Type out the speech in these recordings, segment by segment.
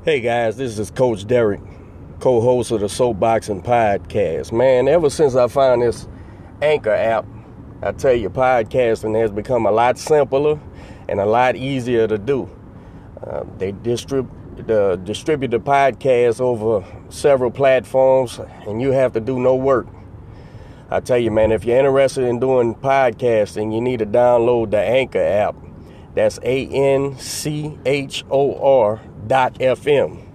Hey guys, this is Coach Derek, co-host of the Soapboxing Podcast. Man, ever since I found this Anchor app, I tell you, podcasting has become a lot simpler and a lot easier to do. They distribute the podcast over several platforms, and you have to do no work. I tell you, man, if you're interested in doing podcasting, you need to download the Anchor app. That's ANCHOR.FM.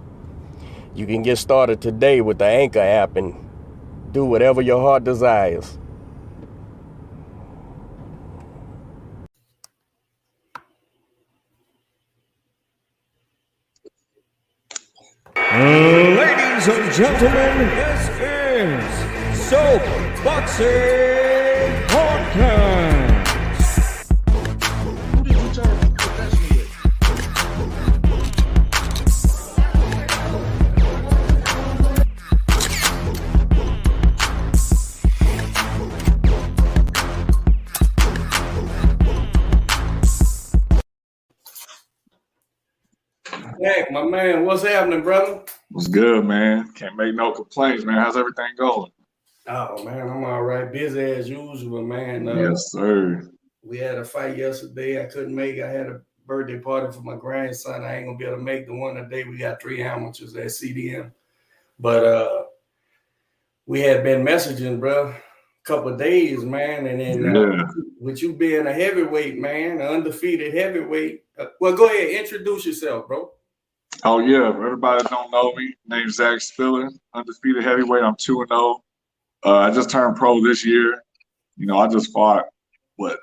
You can get started today with the Anchor app and do whatever your heart desires. Ladies and gentlemen, this is Soapboxing Podcast. Hey, my man, what's happening, brother? What's good, man? Can't make no complaints, man. How's everything going? Oh, man, I'm all right. Busy as usual, man. Yes, sir. We had a fight yesterday. I couldn't make it. I had a birthday party for my grandson. I ain't going to be able to make the one today. We got 3 amateurs at CDM. But we had been messaging, bro, a couple of days, man. And then with you being a heavyweight, man, an undefeated heavyweight. Well, go ahead. Introduce yourself, bro. Oh, yeah. For everybody that don't know me, name's Zach Spiller, undefeated heavyweight. I'm 2-0. I just turned pro this year. You know, I just fought,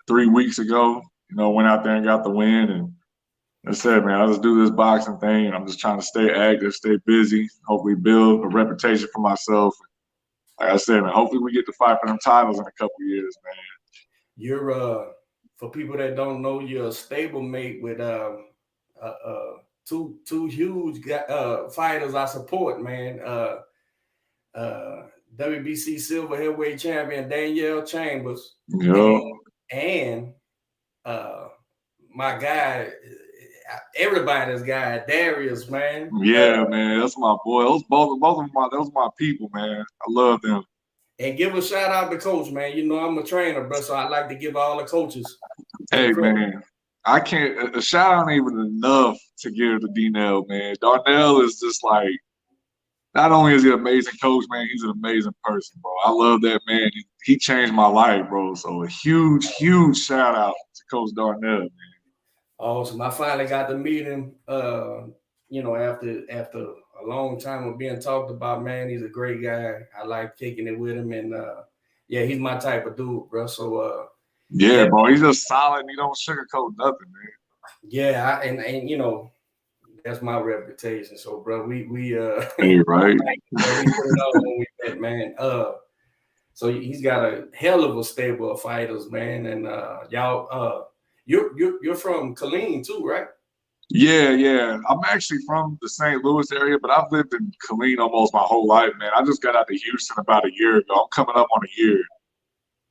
3 weeks ago. You know, went out there and got the win. And I said, man, I just do this boxing thing. And I'm just trying to stay active, stay busy, hopefully build a reputation for myself. Like I said, man, hopefully we get to fight for them titles in a couple of years, man. You're, for people that don't know, you're a stablemate with two huge fighters I support, man. WBC silver heavyweight champion Danielle Chambers, and my guy, everybody's guy, Darius, man. Yeah, man, that's my boy. Those my people, man. I love them. And give a shout out to Coach, man. You know I'm a trainer, bro, so I like to give all the coaches. Hey, man, I can't. A shout out ain't even enough to give to D-Nell, man. Darnell is just like, not only is he an amazing coach, man, he's an amazing person, bro. I love that man. He changed my life, bro. So a huge, huge shout out to Coach Darnell, man. Awesome. I finally got to meet him, you know, after a long time of being talked about, man. He's a great guy. I like kicking it with him. And, yeah, he's my type of dude, bro. So, yeah, bro, he's just solid. He don't sugarcoat nothing, man. Yeah, and you know, that's my reputation. So, bro, we hey, right. we put it out when we met, man. So he's got a hell of a stable of fighters, man. And y'all, you're from Killeen too, right? Yeah. I'm actually from the St. Louis area, but I've lived in Killeen almost my whole life, man. I just got out to Houston about a year ago. I'm coming up on a year.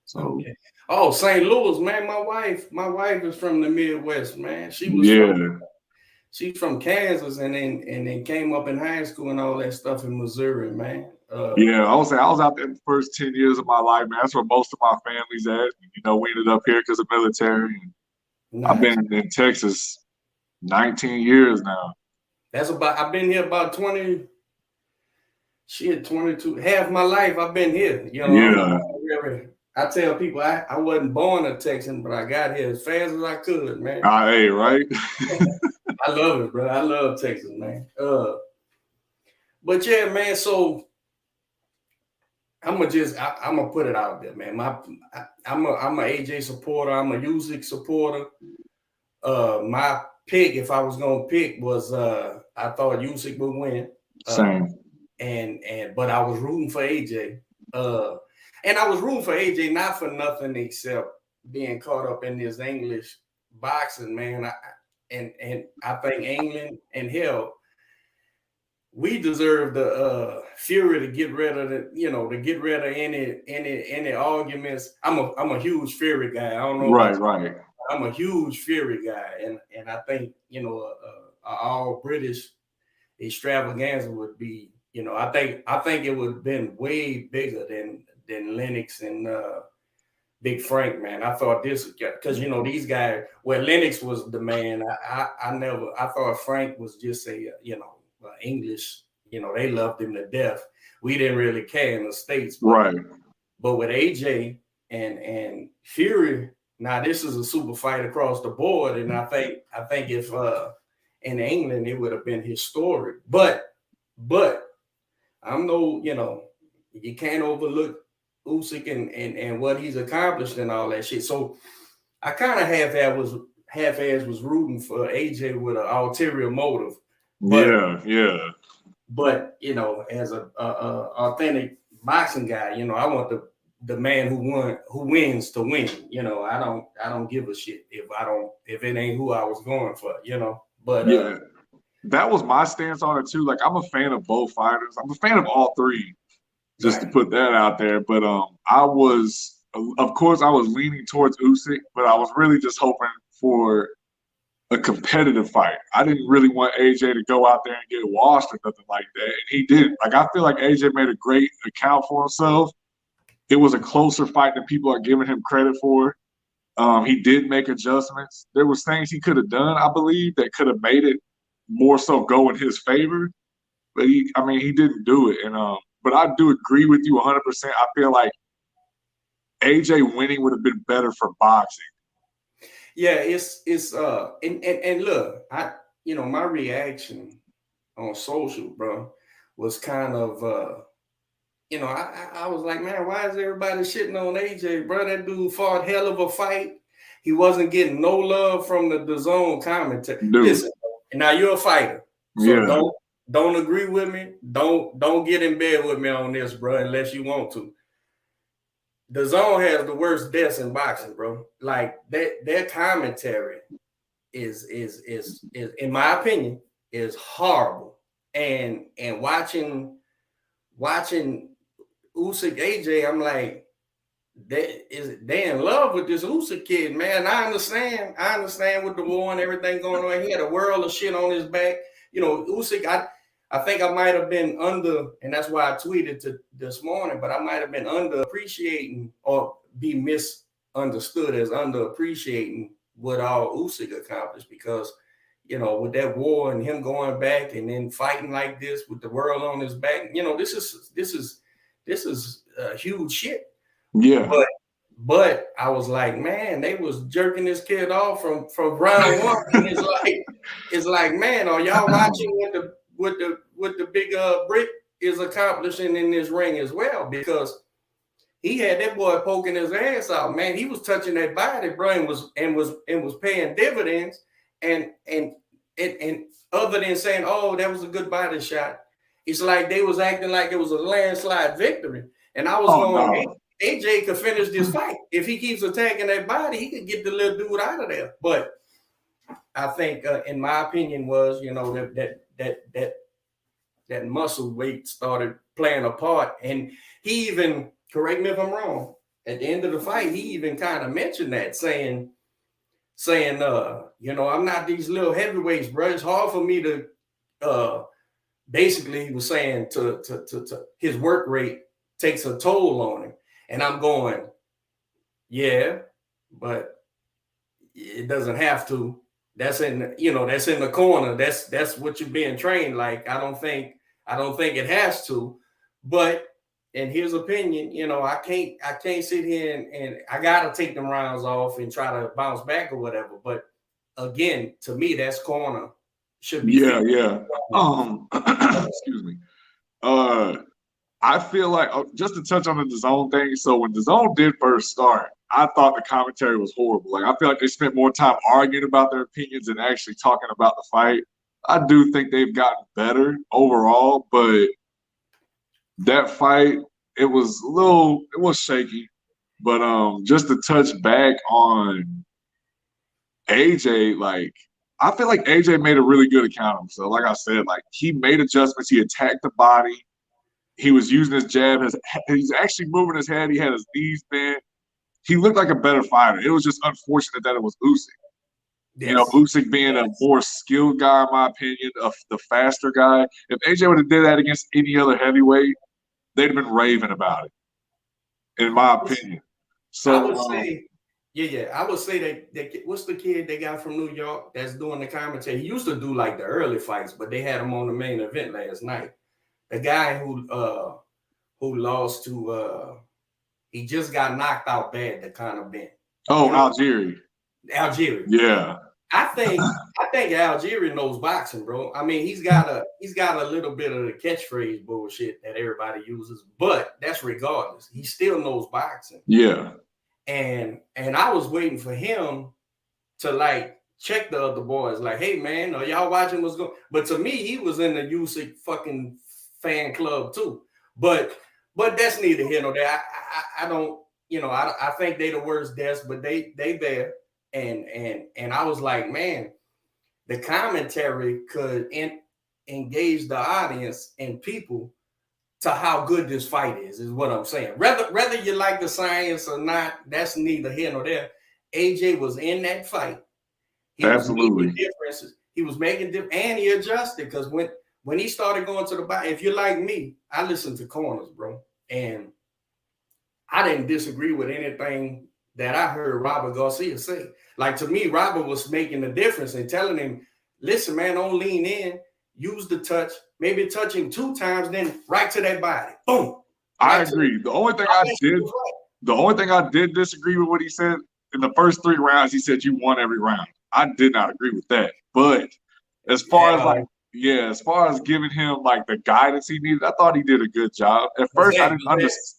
So. Okay. Oh, St. Louis, man. My wife is from the Midwest, man. She's from Kansas and then came up in high school and all that stuff in Missouri, man. Yeah, I was out there the first 10 years of my life, man. That's where most of my family's at. You know, we ended up here because of military. Nice. I've been in Texas 19 years now. I've been here about 22, half my life I've been here. You know, I tell people I wasn't born a Texan, but I got here as fast as I could, man. Hey, right? I love it, bro. I love Texas, man. But yeah, man, so I'm gonna put it out there, man. I'm a AJ supporter, I'm a Usyk supporter. My pick, if I was gonna pick, was I thought Usyk would win. Same. But I was rooting for AJ. And I was rooting for AJ not for nothing except being caught up in this English boxing, man. And I think England and hell, we deserve the Fury to get rid of any arguments. I'm a huge Fury guy. I don't know. Right. I'm a huge Fury guy, and I think all British extravaganza would be, you know, I think it would have been way bigger than Lennox and Big Frank, man. I thought this, because, you know, these guys, where Lennox was the man, I thought Frank was just a, you know, English, you know, they loved him to death. We didn't really care in the States. Right. But with AJ and Fury, now this is a super fight across the board. And I think if in England, it would have been historic. But I'm no, you know, you can't overlook Usyk and what he's accomplished and all that shit. So I kind of half-ass was rooting for AJ with an ulterior motive. But, yeah. But, you know, as a authentic boxing guy, you know, I want the man who wins to win. You know, I don't give a shit if it ain't who I was going for, you know. But yeah, that was my stance on it too. Like, I'm a fan of both fighters. I'm a fan of all three, just to put that out there. But I was leaning towards Usyk, but I was really just hoping for a competitive fight. I didn't really want AJ to go out there and get washed or nothing like that, and he didn't. Like, I feel like AJ made a great account for himself. It was a closer fight than people are giving him credit for. He did make adjustments. There was things he could have done, I believe, that could have made it more so go in his favor. But he didn't do it. And but I do agree with you 100%. I feel like AJ winning would have been better for boxing. Yeah, it's and look, my reaction on social, bro, was kind of I was like, man, why is everybody shitting on AJ, bro? That dude fought hell of a fight. He wasn't getting no love from the DAZN commentary. Listen, now you're a fighter, so don't agree with me. Don't get in bed with me on this, bro, unless you want to. DAZN has the worst deaths in boxing, bro. Like their commentary is in my opinion is horrible. And watching Usyk AJ, I'm like, they in love with this Usyk kid, man. I understand with the war and everything going on. He had a world of shit on his back. You know, Usyk, I think I might have been under, and that's why I tweeted this morning, but I might have been underappreciating or be misunderstood as underappreciating what all Usyk accomplished, because, you know, with that war and him going back and then fighting like this with the world on his back, you know, this is huge shit. Yeah. But I was like, man, they was jerking this kid off from round one. And it's like, man, are y'all watching what the big Brit is accomplishing in this ring as well? Because he had that boy poking his ass out, man. He was touching that body, bro, and was paying dividends. And other than saying, oh, that was a good body shot, it's like they was acting like it was a landslide victory. And I was going, no. AJ could finish this fight. If he keeps attacking that body, he could get the little dude out of there. But I think, in my opinion, was, you know, that muscle weight started playing a part. And he even, correct me if I'm wrong, at the end of the fight, he even kind of mentioned that, saying, you know, I'm not these little heavyweights, bro. It's hard for me to, basically he was saying to his work rate takes a toll on him. And I'm going, yeah, but it doesn't have to. That's in the corner. That's what you're being trained like. I don't think it has to. But in his opinion, you know, I can't sit here and I gotta take them rounds off and try to bounce back or whatever. But again, to me, that's corner. Should be excuse me. I feel like, just to touch on the DAZN thing. So when DAZN did first start, I thought the commentary was horrible. Like, I feel like they spent more time arguing about their opinions than actually talking about the fight. I do think they've gotten better overall, but that fight, it was shaky. But just to touch back on AJ, like, I feel like AJ made a really good account of himself. Like I said, like, he made adjustments. He attacked the body. He was using his jab. He's actually moving his head. He had his knees bent. He looked like a better fighter. It was just unfortunate that it was Usyk. You know, Usyk being a more skilled guy, in my opinion, of the faster guy. If AJ would have did that against any other heavyweight, they'd have been raving about it, in my opinion. So I would say, I would say that what's the kid they got from New York that's doing the commentary? He used to do like the early fights, but they had him on the main event last night. The guy who lost to he just got knocked out bad, the kind of bent. Oh, you know, Algieri. Yeah. I think Algieri knows boxing, bro. I mean, he's got a little bit of the catchphrase bullshit that everybody uses, but that's regardless. He still knows boxing. Yeah. And I was waiting for him to like check the other boys, like, hey man, are y'all watching what's going? But to me, he was in the Usyk fucking fan club too. But that's neither here nor there. I don't, you know, I think they the worst deaths, but they there. And I was like, man, the commentary could engage the audience and people to how good this fight is what I'm saying. Whether you like the science or not, that's neither here nor there. AJ was in that fight. Absolutely. Was making differences. He was making difference, and he adjusted because when he started going to the body, if you're like me, I listen to corners, bro, and I didn't disagree with anything that I heard Robert Garcia say. Like, to me, Robert was making a difference and telling him, listen, man, don't lean in, use the touch, maybe touching 2 times, then right to that body. Boom. I agree. The only thing I did disagree with what he said in the first 3 rounds, he said you won every round. I did not agree with that. But as far as giving him like the guidance he needed, I thought he did a good job. At first, I didn't understand.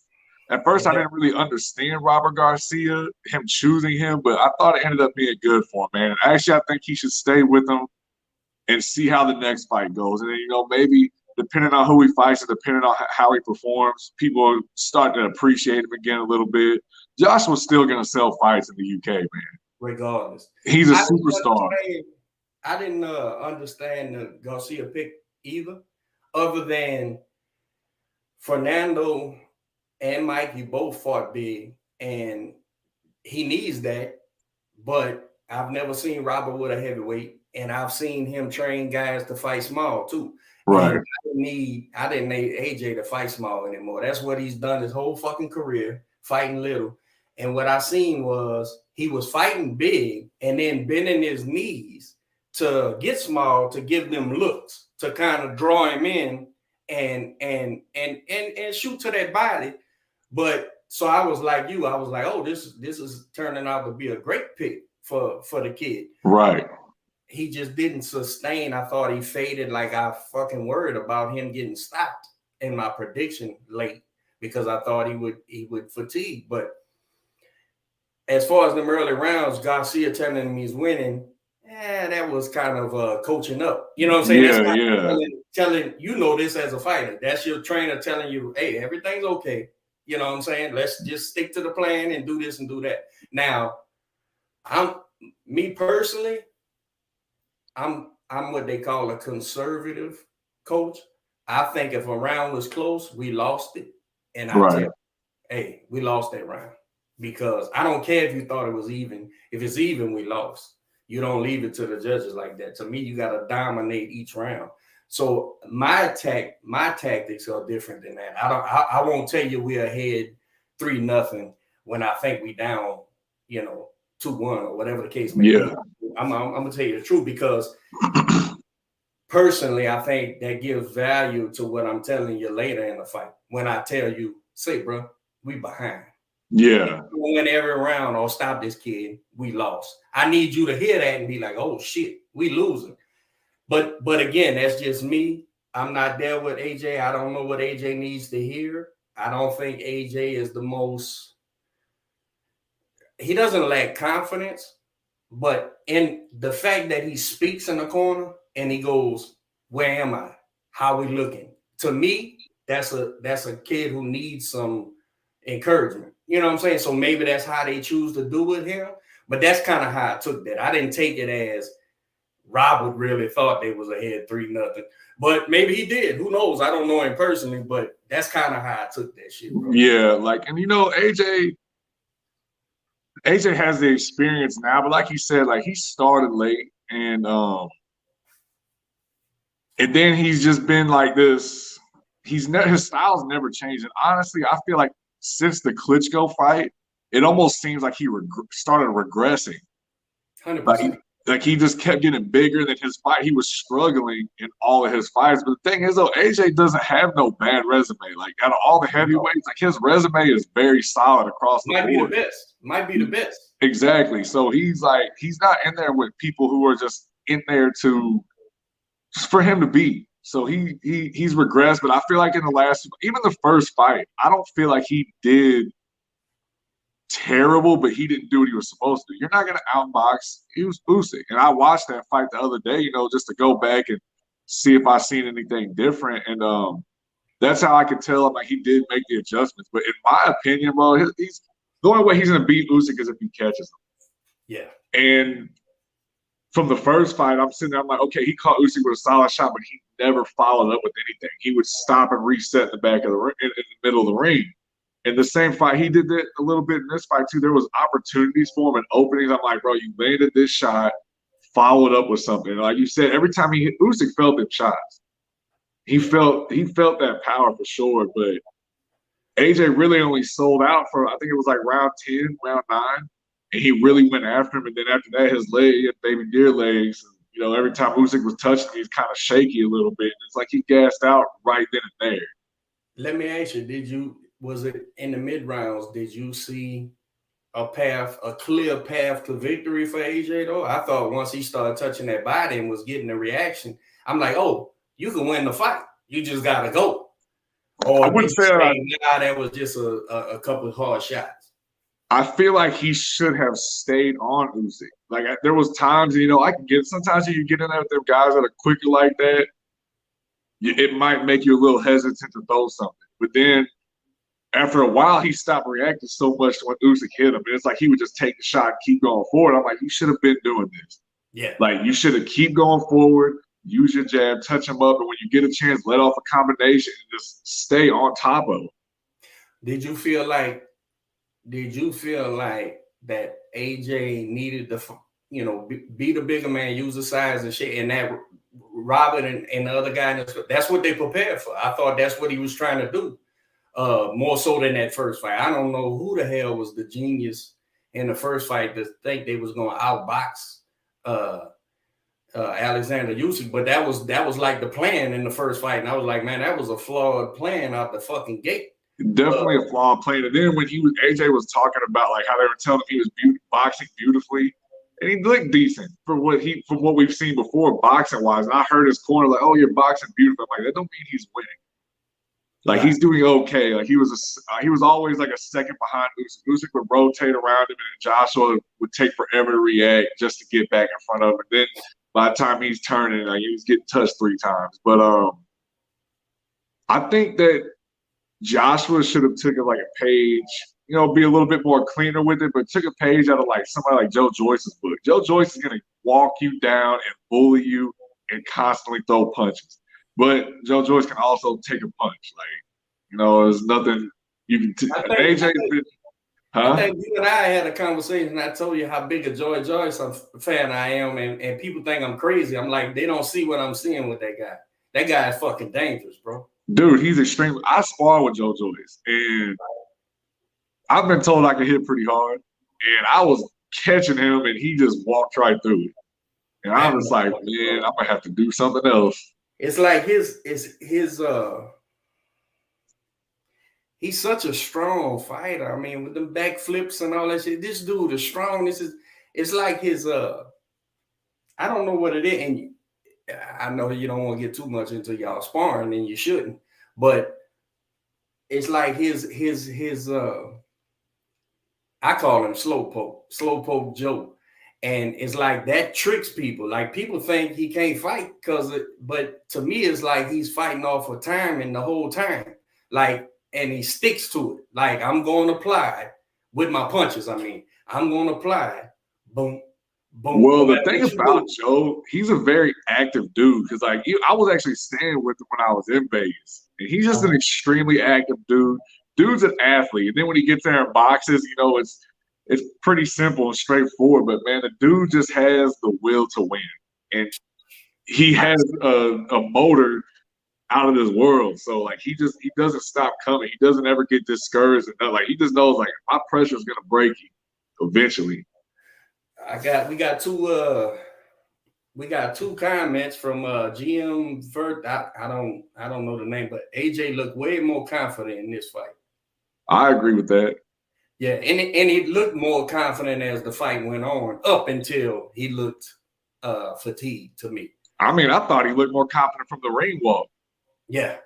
At first, I didn't really understand Robert Garcia, him choosing him, but I thought it ended up being good for him, man. Actually, I think he should stay with him and see how the next fight goes. And then, you know, maybe depending on who he fights and depending on how he performs, people are starting to appreciate him again a little bit. Joshua's still going to sell fights in the UK, man. Regardless. He's a superstar. I didn't understand the Garcia pick either, other than Fernando and Mikey both fought big, and he needs that. But I've never seen Robert with a heavyweight, and I've seen him train guys to fight small too. Right. I didn't need AJ to fight small anymore. That's what he's done his whole fucking career, fighting little. And what I seen was he was fighting big and then bending his knees to get small, to give them looks, to kind of draw him in and shoot to that body. But so I was like you, I was like, oh, this is turning out to be a great pick for the kid. Right. He just didn't sustain. I thought he faded, like I fucking worried about him getting stopped in my prediction late because I thought he would fatigue. But as far as them early rounds, Garcia telling him he's winning, that was kind of coaching up. You know what I'm saying? Yeah. Telling you know this as a fighter. That's your trainer telling you, hey, everything's okay. You know what I'm saying? Let's just stick to the plan and do this and do that. Now, I'm what they call a conservative coach. I think if a round was close, we lost it. And I tell you, hey, we lost that round because I don't care if you thought it was even. If it's even, we lost. You don't leave it to the judges like that. To me, you got to dominate each round. So my tactics are different than that. I won't tell you we're ahead 3-0 when I think we down, 2-1 or whatever the case may be. I'm gonna tell you the truth because personally, I think that gives value to what I'm telling you later in the fight. When I tell you, say, bro, we behind. Yeah. We win every round or stop this kid, we lost. I need you to hear that and be like, oh shit, we losing. But again, that's just me. I'm not there with AJ. I don't know what AJ needs to hear. I don't think AJ is the most. He doesn't lack confidence, but in the fact that he speaks in the corner and he goes, "Where am I? How we looking?" To me, that's a kid who needs some encouragement. You know what I'm saying? So maybe that's how they choose to do it here. But that's kind of how I took that. I didn't take it as Robert really thought they was ahead 3-0. But maybe he did. Who knows? I don't know him personally, but that's kind of how I took that shit, bro. Yeah, and AJ, AJ has the experience now, but like you said, like he started late, and then he's just been like this. His style's never changed. And honestly, I feel like since the Klitschko fight, it almost seems like he started regressing. 100%. Like he just kept getting bigger than his fight. He was struggling in all of his fights. But the thing is, though, AJ doesn't have no bad resume. Like out of all the heavyweights, like his resume is very solid across the board. Might be the best. Might be the best. Exactly. So he's not in there with people who are just in there just for him to beat. So he's regressed. But I feel like in even the first fight, I don't feel like he did terrible, but he didn't do what he was supposed to do. You're not going to outbox Usyk. And I watched that fight the other day, just to go back and see if I seen anything different. And that's how I could tell him like he did make the adjustments. But in my opinion, bro, he's the only way he's going to beat Usyk is if he catches him. Yeah. And from the first fight, I'm sitting there, I'm like, okay, he caught Usyk with a solid shot, but he never followed up with anything. He would stop and reset in the back of the ring, in the middle of the ring. In the same fight, he did that a little bit in this fight too. There was opportunities for him and openings. I'm like, bro, you landed this shot, followed up with something. Like you said, every time he hit, Usyk felt them shots. He felt that power for sure. But AJ really only sold out for, I think it was like round 10, round 9, and he really went after him. And then after that, his leg, he had baby deer legs. And, every time Usyk was touching him, he was kind of shaky a little bit. And it's like he gassed out right then and there. Let me ask you, was it in the mid rounds? Did you see a clear path to victory for AJ though? I thought once he started touching that body and was getting the reaction, I'm like, oh, you can win the fight. You just gotta go. Or I wouldn't say that was just a couple of hard shots. I feel like he should have stayed on Usyk. Like there was times, I can get. Sometimes you get in there with them guys that are quicker like that. It might make you a little hesitant to throw something, but then. After a while, he stopped reacting so much when Usyk hit him. And it's like he would just take the shot and keep going forward. I'm like, you should have been doing this. Yeah. Like, you should have keep going forward, use your jab, touch him up, and when you get a chance, let off a combination and just stay on top of him. Did you feel like that AJ needed to, be the bigger man, use the size and shit, and that Robert and the other guy, that's what they prepared for? I thought that's what he was trying to do. More so than that first fight. I don't know who the hell was the genius in the first fight to think they was going to outbox Alexander Usyk, but that was like the plan in the first fight, and I was like, man, that was a flawed plan out the fucking gate. Definitely a flawed plan. And then when AJ was talking about like how they were telling him he was boxing beautifully, and he looked decent for what we've seen before boxing wise. And I heard his corner like, oh, you're boxing beautiful. I'm like, that don't mean he's winning. Like he's doing okay. Like he was always like a second behind Usyk. Usyk would rotate around him, and Joshua would take forever to react just to get back in front of him. And then by the time he's turning, like he was getting touched 3 times. But I think that Joshua should have took it like a page, be a little bit more cleaner with it, but took a page out of like somebody like Joe Joyce's book. Joe Joyce is gonna walk you down and bully you and constantly throw punches. But Joe Joyce can also take a punch. Like, there's nothing you can I think you and I had a conversation. I told you how big a Joe Joyce fan I am, and people think I'm crazy. I'm like, they don't see what I'm seeing with that guy. That guy is fucking dangerous, bro. Dude, he's extreme. I spar with Joe Joyce, and I've been told I can hit pretty hard, and I was catching him, and he just walked right through it. And I was like, man, I'm gonna have to do something else. It's like he's such a strong fighter. I mean, with them back flips and all that shit, this dude is strong. It's like his I don't know what it is, and I know you don't want to get too much into y'all sparring, and you shouldn't, but it's like his I call him slowpoke Joe. And it's like that tricks people. Like people think he can't fight but to me, it's like he's fighting off of timing the whole time. Like, and he sticks to it. Like, I'm going to apply with my punches. I mean, I'm going to apply. Boom, boom. Well, the thing about Joe, he's a very active dude. Because like I was actually staying with him when I was in Vegas, and he's just an extremely active dude. Dude's an athlete, and then when he gets there and boxes, it's pretty simple and straightforward. But man, the dude just has the will to win, and he has a motor out of this world. So like he doesn't stop coming. He doesn't ever get discouraged. And like he just knows like my pressure is gonna break you eventually. We got two comments from GM Vert. I don't know the name, but AJ looked way more confident in this fight. I agree with that. Yeah, and he looked more confident as the fight went on, up until he looked fatigued to me. I mean, I thought he looked more confident from the ring walk. Yeah.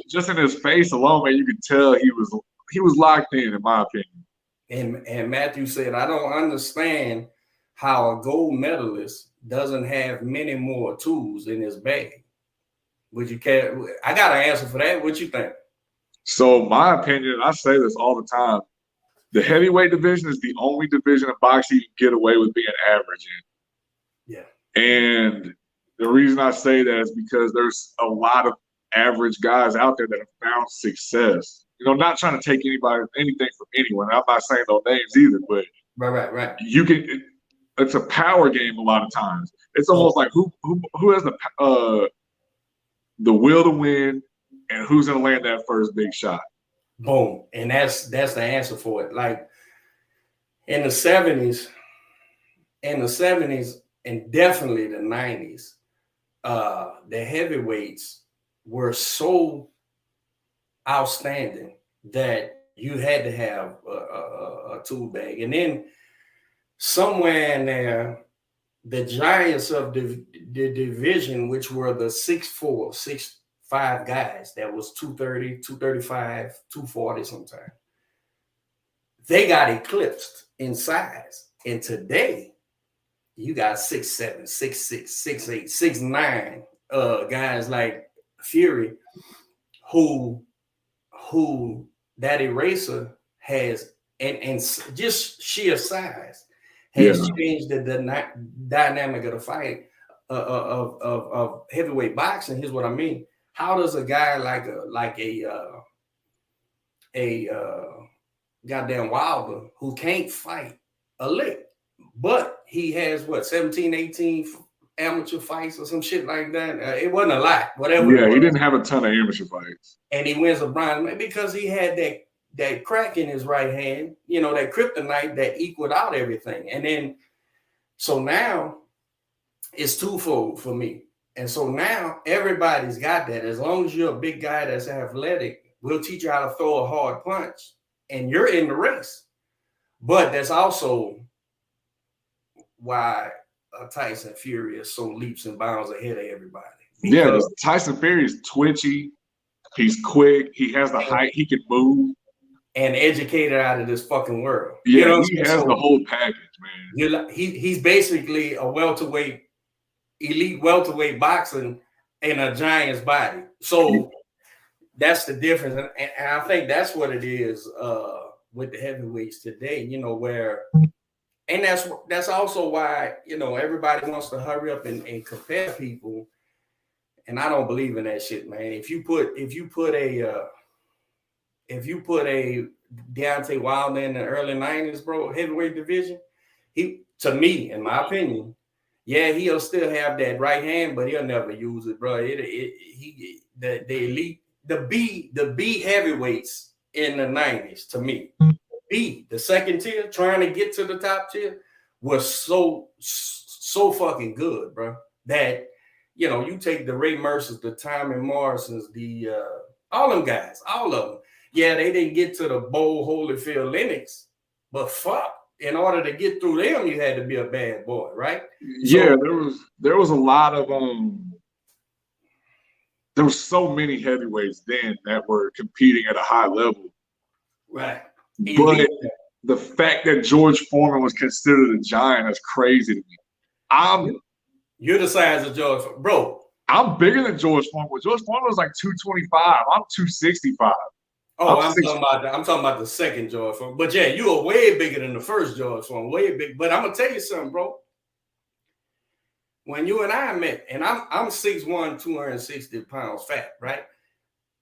Just in his face alone, man, you could tell he was locked in my opinion. And Matthew said, I don't understand how a gold medalist doesn't have many more tools in his bag. Would you care? I got an answer for that. What you think? So my opinion, I say this all the time, the heavyweight division is the only division of boxing you can get away with being average in. Yeah. And the reason I say that is because there's a lot of average guys out there that have found success. You know, not trying to take anything from anyone. I'm not saying no names either, but right. You can. It's a power game a lot of times. It's almost like who has the will to win and who's going to land that first big shot. Boom, and that's the answer for it. Like in the 70s, and definitely the 90s, the heavyweights were so outstanding that you had to have a tool bag. And then somewhere in there, the giants of the division, which were the 6'4", 6'5" guys, that was 230, 235, 240 sometimes, they got eclipsed in size. And today, you got 6'7", 6'6", 6'8", 6'9", guys like Fury, who that eraser has, and just sheer size has changed the dynamic of the fight of heavyweight boxing. Here's what I mean. How does a guy like a goddamn Wilder, who can't fight a lick, but he has 17, 18 amateur fights or some shit like that. It wasn't a lot, whatever. Yeah, he didn't have a ton of amateur fights. And he wins a bronze because he had that crack in his right hand, you know, that kryptonite that equaled out everything. And then, so now it's twofold for me. And so now everybody's got that. As long as you're a big guy that's athletic, we'll teach you how to throw a hard punch and you're in the race. But that's also why Tyson Fury is so leaps and bounds ahead of everybody. Yeah, Tyson Fury is twitchy. He's quick. He has the height. He can move. And educated out of this fucking world. Yeah, you know, he has the whole package, man. He's basically a elite welterweight boxing in a giant's body. So that's the difference. And I think that's what it is with the heavyweights today, you know, and that's also why, you know, everybody wants to hurry up and compare people. And I don't believe in that shit, man. If you put a Deontay Wilder in the early 90s, bro, heavyweight division, to me, in my opinion, yeah, he'll still have that right hand, but he'll never use it, bro. The elite, the B heavyweights in the 90s, to me, the second tier, trying to get to the top tier, was so fucking good, bro. That, you know, you take the Ray Mercers, the Tommy Morrisons, the all them guys, all of them. Yeah, they didn't get to the Bball Holyfield Lennox, but fuck, in order to get through them, you had to be a bad boy, right? Yeah, there was a lot of there was so many heavyweights then that were competing at a high level. Right. But the fact that George Foreman was considered a giant is crazy to me. You're the size of George Foreman. Bro. I'm bigger than George Foreman. George Foreman was like 225. I'm 265. Oh, I'm talking about the second George Foreman. But yeah, you are way bigger than the first George Foreman. Way big. But I'm gonna tell you something, bro. When you and I met, and I'm 6'1", 260 pounds fat, right?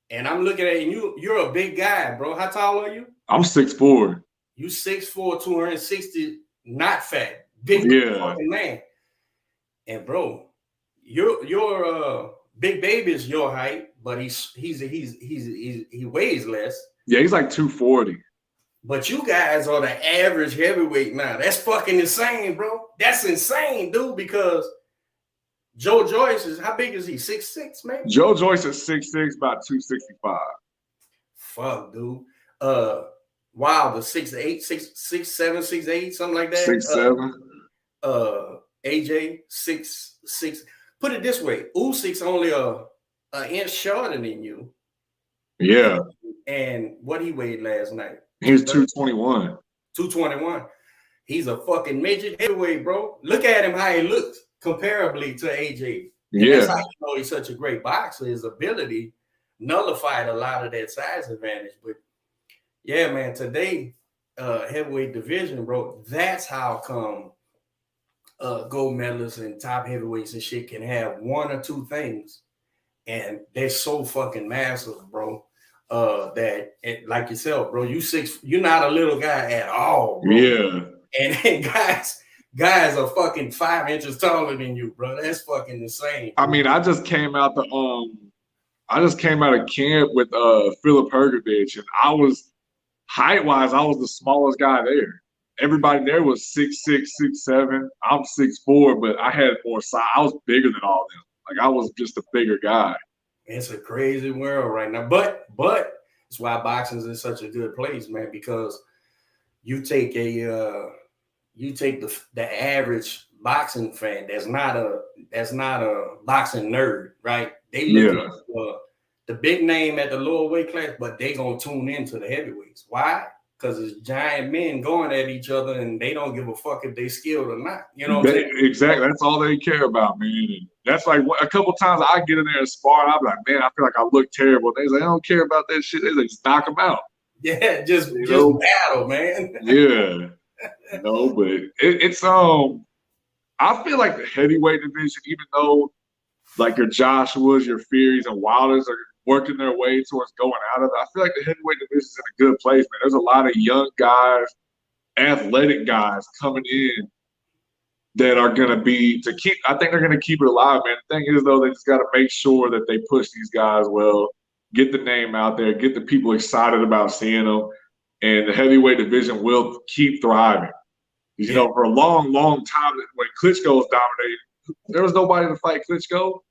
And I'm looking at you, you're a big guy, bro. How tall are you? I'm 6'4". You 6'4", 260, not fat, big fucking man. And bro, your Big Baby is your height, but he weighs less. Yeah, he's like 240. But you guys are the average heavyweight now. That's fucking insane, bro. That's insane, dude, because Joe Joyce is, how big is he? 6'6", man? Joe Joyce is 6'6", about 265. Fuck, dude. Wilder 6'8", 6'7", 6'8", something like that. 6'7". AJ 6'6". Put it this way, Usyk's only an inch shorter than you. Yeah. And what he weighed last night? He was 221. 221. He's a fucking midget heavyweight, bro. Look at him how he looks comparably to AJ. And that's how you know he's such a great boxer. His ability nullified a lot of that size advantage. But yeah, man, today, heavyweight division, bro, that's how come gold medalists and top heavyweights and shit can have one or two things. And they're so fucking massive, bro. That like yourself, bro, you're not a little guy at all, bro. Yeah. And guys are fucking 5 inches taller than you, bro. That's fucking insane. I mean, I just came out of camp with Philip Hergovich, and I was height-wise, I was the smallest guy there. Everybody there was 6'6", 6'7". I'm 6'4", but I had more size. I was bigger than all of them. Like, I was just a bigger guy. It's a crazy world right now, but it's why boxing is in such a good place, man. Because you take the average boxing fan that's not a boxing nerd, right? They look at the big name at the lower weight class, but they gonna tune into the heavyweights. Why? Because it's giant men going at each other, and they don't give a fuck if they skilled or not. You know what I'm saying? Exactly. That's all they care about, man. And that's like a couple times I get in there and spar, and I'm like, man, I feel like I look terrible. They say, I don't care about that shit. They like, just knock them out. Yeah, just battle, man. Yeah. No, but it's I feel like the heavyweight division, even though like your Joshuas, your Furies, and Wilders are working their way towards going out of it, I feel like the heavyweight division is in a good place, man. There's a lot of young guys, athletic guys coming in that are going to be I think they're going to keep it alive, man. The thing is, though, they just got to make sure that they push these guys well, get the name out there, get the people excited about seeing them, and the heavyweight division will keep thriving. You know, for a long, long time, when Klitschko was dominating, there was nobody to fight Klitschko.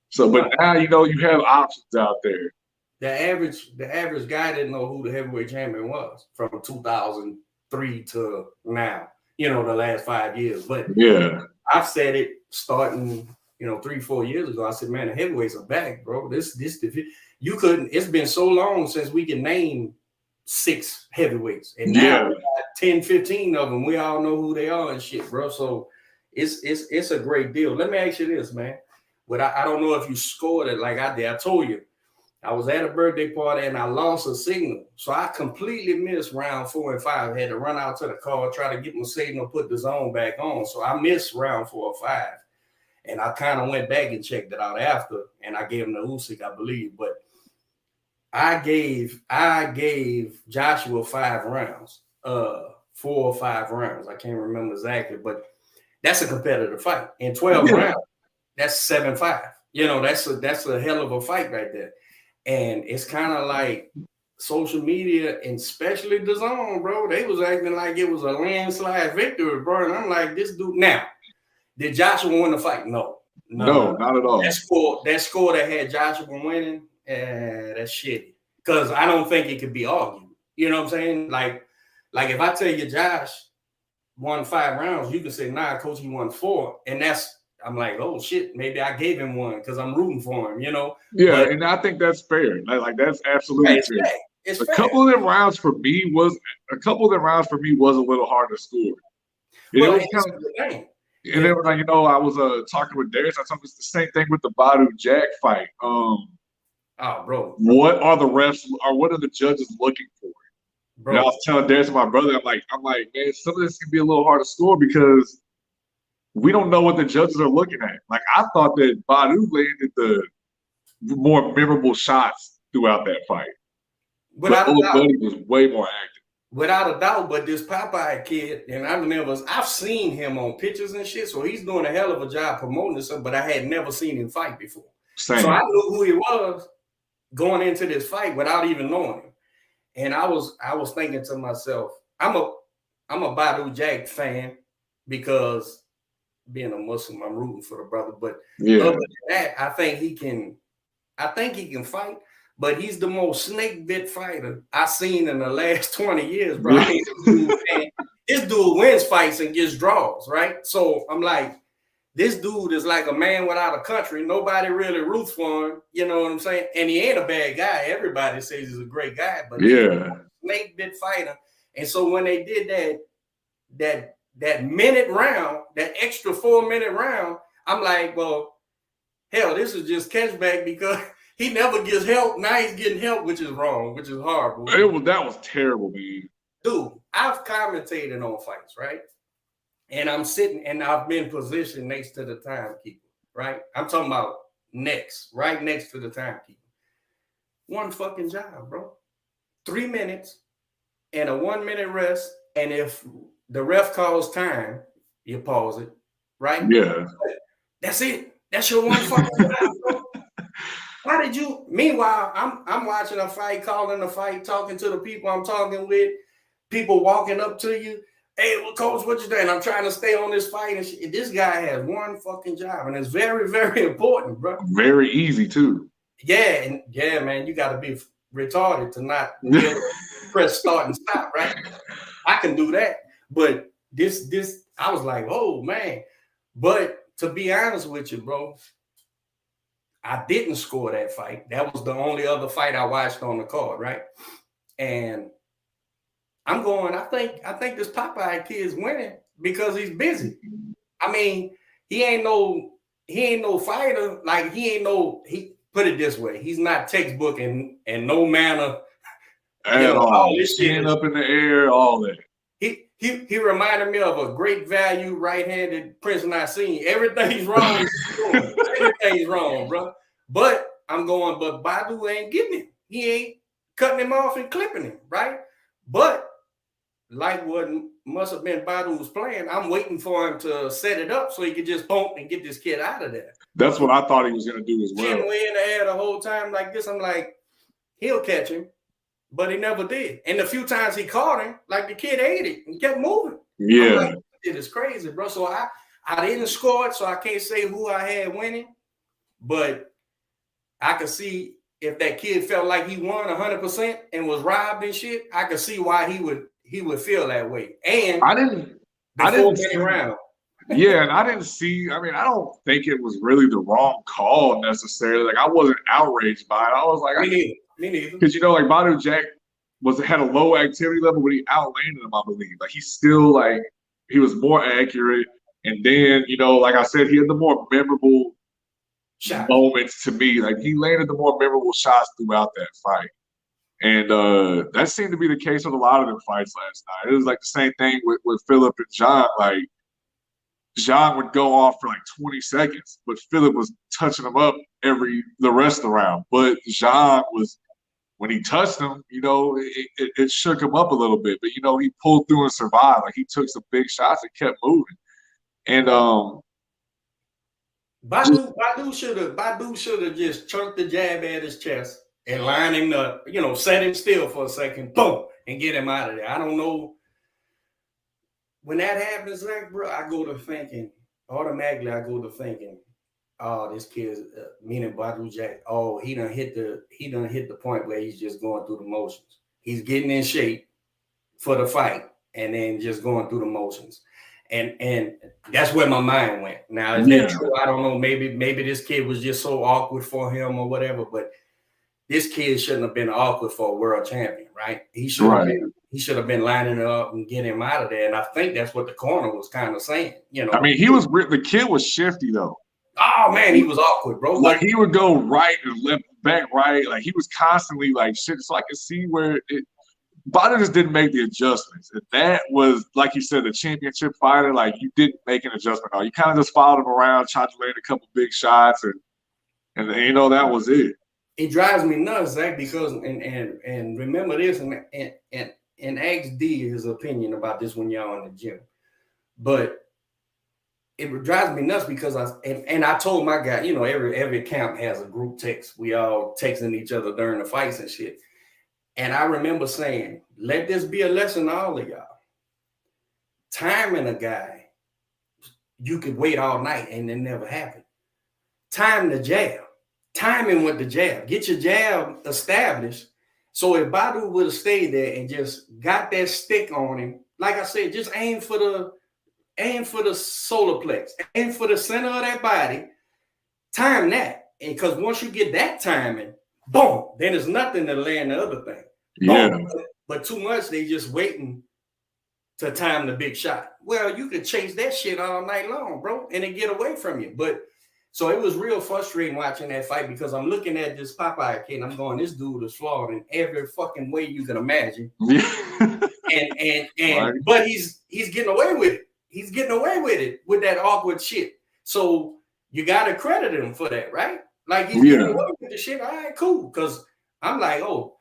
So, but now, you know, you have options out there. The average guy didn't know who the heavyweight champion was from 2003 to now, you know, the last 5 years. But yeah, I've said it starting, 3-4 years ago. I said, man, the heavyweights are back, bro. You couldn't, it's been so long since we can name 6 heavyweights. And now we got 10, 15 of them. We all know who they are and shit, bro. So it's a great deal. Let me ask you this, man. But I don't know if you scored it like I did. I told you, I was at a birthday party and I lost a signal. So I completely missed round 4 and 5. I had to run out to the car, try to get my signal, put the zone back on. So I missed round 4 or 5. And I kind of went back and checked it out after. And I gave him the Usyk, I believe. But I gave Joshua 5 rounds, 4 or 5 rounds. I can't remember exactly. But that's a competitive fight. In 12 rounds. That's 7-5. That's a hell of a fight right there. And it's kind of like social media, and especially DAZN, bro. They was acting like it was a landslide victory, bro. And I'm like, this dude. Now, did Joshua win the fight? No, not at all. That score that had Joshua winning, that's shitty. Because I don't think it could be argued. You know what I'm saying? Like if I tell you Josh won 5 rounds, you can say, nah, coach, he won 4. And I'm like, oh shit, maybe I gave him 1 because I'm rooting for him, Yeah, but, and I think that's fair. Like that's absolutely fair. It's a fair. couple of them rounds for me was a little hard to score. Well, and then like, I was talking with Darius. I told him it's the same thing with the Badu Jack fight. Oh, bro. What are the refs or what are the judges looking for? Bro. And I was telling Darius and my brother, I'm like, man, some of this can be a little hard to score because we don't know what the judges are looking at. Like, I thought that Badu landed the more memorable shots throughout that fight. But Old Buddy was way more active. without a doubt. But this Popeye kid, and I've seen him on pictures and shit, so he's doing a hell of a job promoting himself, but I had never seen him fight before. Same. So I knew who he was going into this fight without even knowing him. And I was thinking to myself, I'm a Badu Jack fan because being a Muslim, I'm rooting for the brother. But other than that, I think he can fight. But he's the most snake bit fighter I've seen in the last 20 years, bro. I mean, this dude wins fights and gets draws, right? So I'm like, this dude is like a man without a country. Nobody really roots for him. You know what I'm saying? And he ain't a bad guy. Everybody says he's a great guy, but he's a snake bit fighter. And so when they did that minute round, that extra 4-minute round, I'm like, well, hell, this is just catchback because he never gets help. Now he's getting help, which is wrong, which is horrible. That was terrible, man. Dude, I've commentated on fights, right? And I'm sitting and I've been positioned next to the timekeeper, right? I'm talking about right next to the timekeeper. One fucking job, bro. 3 minutes and a 1 minute rest. And if the ref calls time, you pause it, right? Yeah. That's it. That's your one fucking job, bro. How did you? Meanwhile, I'm watching a fight, calling a fight, talking to the people I'm talking with, people walking up to you. Hey, well, coach, what you doing? I'm trying to stay on this fight. And shit. This guy has one fucking job, and it's very, very important, bro. Very easy, too. Yeah, man, you got to be retarded to not press start and stop, right? I can do that. But this, I was like, oh, man. But to be honest with you, bro, I didn't score that fight. That was the only other fight I watched on the card, right? And I'm going, I think this Popeye kid's winning because he's busy. I mean, he ain't no fighter. Like he put it this way, he's not textbook and no manner. All this shit up in the air, all that. He reminded me of a great value right-handed Prince Nassim. Everything's wrong. Everything's wrong, bro. But I'm going, but Badu ain't getting him. He ain't cutting him off and clipping him, right? But like what must have been Badu's plan, I'm waiting for him to set it up so he could just bump and get this kid out of there. That's what I thought he was going to do as well. Chin way in the air the whole time like this. I'm like, he'll catch him, but he never did. And the few times he caught him, like the kid ate it and kept moving. Yeah. Like, it is crazy, bro. So I didn't score it, so I can't say who I had winning, but I could see if that kid felt like he won 100% and was robbed and shit, I could see why he would feel that way. And I didn't see round. Yeah, and I didn't see. I mean, I don't think it was really the wrong call necessarily. Like I wasn't outraged by it. I was like, Me neither. Because like Badu Jack had a low activity level, but he outlanded him, I believe. Like he was more accurate. And then, like I said, he had the more memorable moments to me. Like he landed the more memorable shots throughout that fight. And that seemed to be the case with a lot of them fights last night. It was like the same thing with Philip and John. Like John would go off for like 20 seconds, but Philip was touching him up the rest of the round. But John was, when he touched him, it shook him up a little bit. But he pulled through and survived. Like he took some big shots and kept moving. And Badu should have just chunked the jab at his chest and line him up, set him still for a second, boom, and get him out of there. I don't know. When that happens, Zach, bro, automatically I go to thinking, oh, this kid's meaning Badu Jack. Oh, he done hit the point where he's just going through the motions. He's getting in shape for the fight and then just going through the motions. And that's where my mind went. Now, is that true? I don't know. Maybe this kid was just so awkward for him or whatever, but this kid shouldn't have been awkward for a world champion, right? He should have been lining it up and getting him out of there. And I think that's what the corner was kind of saying, I mean, the kid was shifty though. Oh man, he was awkward, bro. Like he would go right and left, back right. Like he was constantly like shit. So I could see where Badu just didn't make the adjustments. If that was, like you said, the championship fighter, like you didn't make an adjustment. You kind of just followed him around, tried to land a couple big shots, and that was it. It drives me nuts, Zach, because and remember this, and and ask D his opinion about this when y'all in the gym. But it drives me nuts because I told my guy, you know, every camp has a group text. We all texting each other during the fights and shit. And I remember saying, let this be a lesson to all of y'all. Timing a guy, you could wait all night and it never happened. Time the jab. Timing with the jab. Get your jab established. So if Badu would have stayed there and just got that stick on him, like I said, just aim for the solar plex, aim for the center of that body, time that. And because once you get that timing, boom, then there's nothing to land the other thing. Yeah. Boom. But too much, they just waiting to time the big shot. Well, you could chase that shit all night long, bro, and it get away from you. But so it was real frustrating watching that fight because I'm looking at this Popeye kid and I'm going, this dude is flawed in every fucking way you can imagine. Yeah. and but he's getting away with it. He's getting away with it with that awkward shit. So you gotta credit him for that, right? Like he's getting away with the shit. All right, cool. Because I'm like, oh,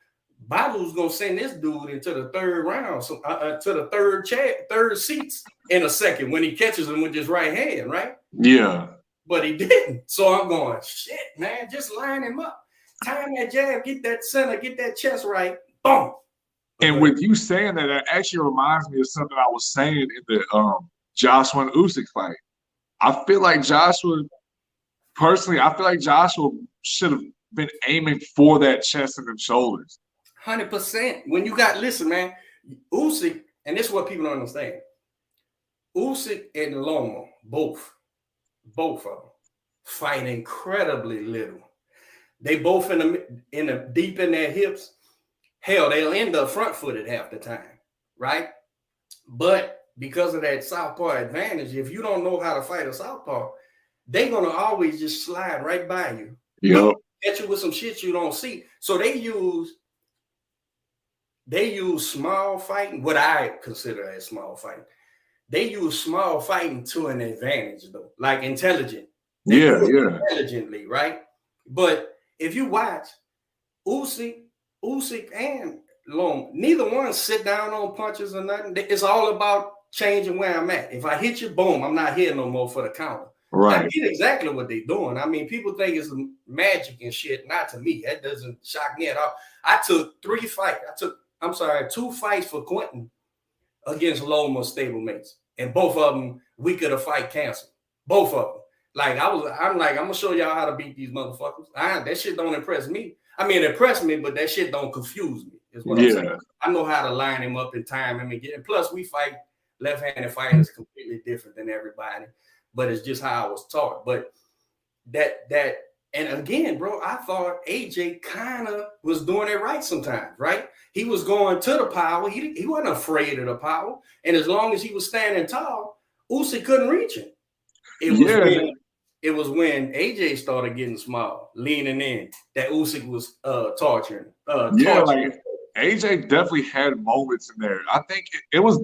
Badu's gonna send this dude into the third round, so to the third seats in a second when he catches him with his right hand, right? Yeah. But he didn't. So I'm going, shit, man, just line him up. Time that jab, get that center, get that chest right. Boom. And with you saying that, it actually reminds me of something I was saying in the Joshua and Usyk fight. I feel like Joshua should have been aiming for that chest and the shoulders. 100%. When you got, listen, man, Usyk, and this is what people don't understand. Usyk and Loma, both of them fight incredibly little. They both in the deep in their hips. Hell, they'll end up front-footed half the time, right? But because of that southpaw advantage, if you don't know how to fight a southpaw, they're gonna always just slide right by you. Yep. Catch you with some shit you don't see. So they use small fighting, what I consider as small fighting. They use small fighting to an advantage, though, like intelligent. Intelligently, right? But if you watch Usyk and Loma, neither one sit down on punches or nothing. It's all about changing where I'm at. If I hit you, boom, I'm not here no more for the counter. Right. I get exactly what they're doing. I mean, people think it's magic and shit. Not to me. That doesn't shock me at all. I took 2 fights for Quentin against Loma's stablemates. And both of them, week of the fight canceled. Both of them. Like, I'm gonna show y'all how to beat these motherfuckers. That shit don't impress me. I mean, it impressed me, but that shit don't confuse me, is what I'm saying. I know how to line him up in time and get. And plus, we fight left-handed fighters completely different than everybody. But it's just how I was taught. But that and again, bro, I thought AJ kind of was doing it right sometimes, right? He was going to the power. He wasn't afraid of the power. And as long as he was standing tall, Usyk couldn't reach him. It was when AJ started getting small, leaning in, that Usyk was torturing. Like AJ definitely had moments in there. I think it was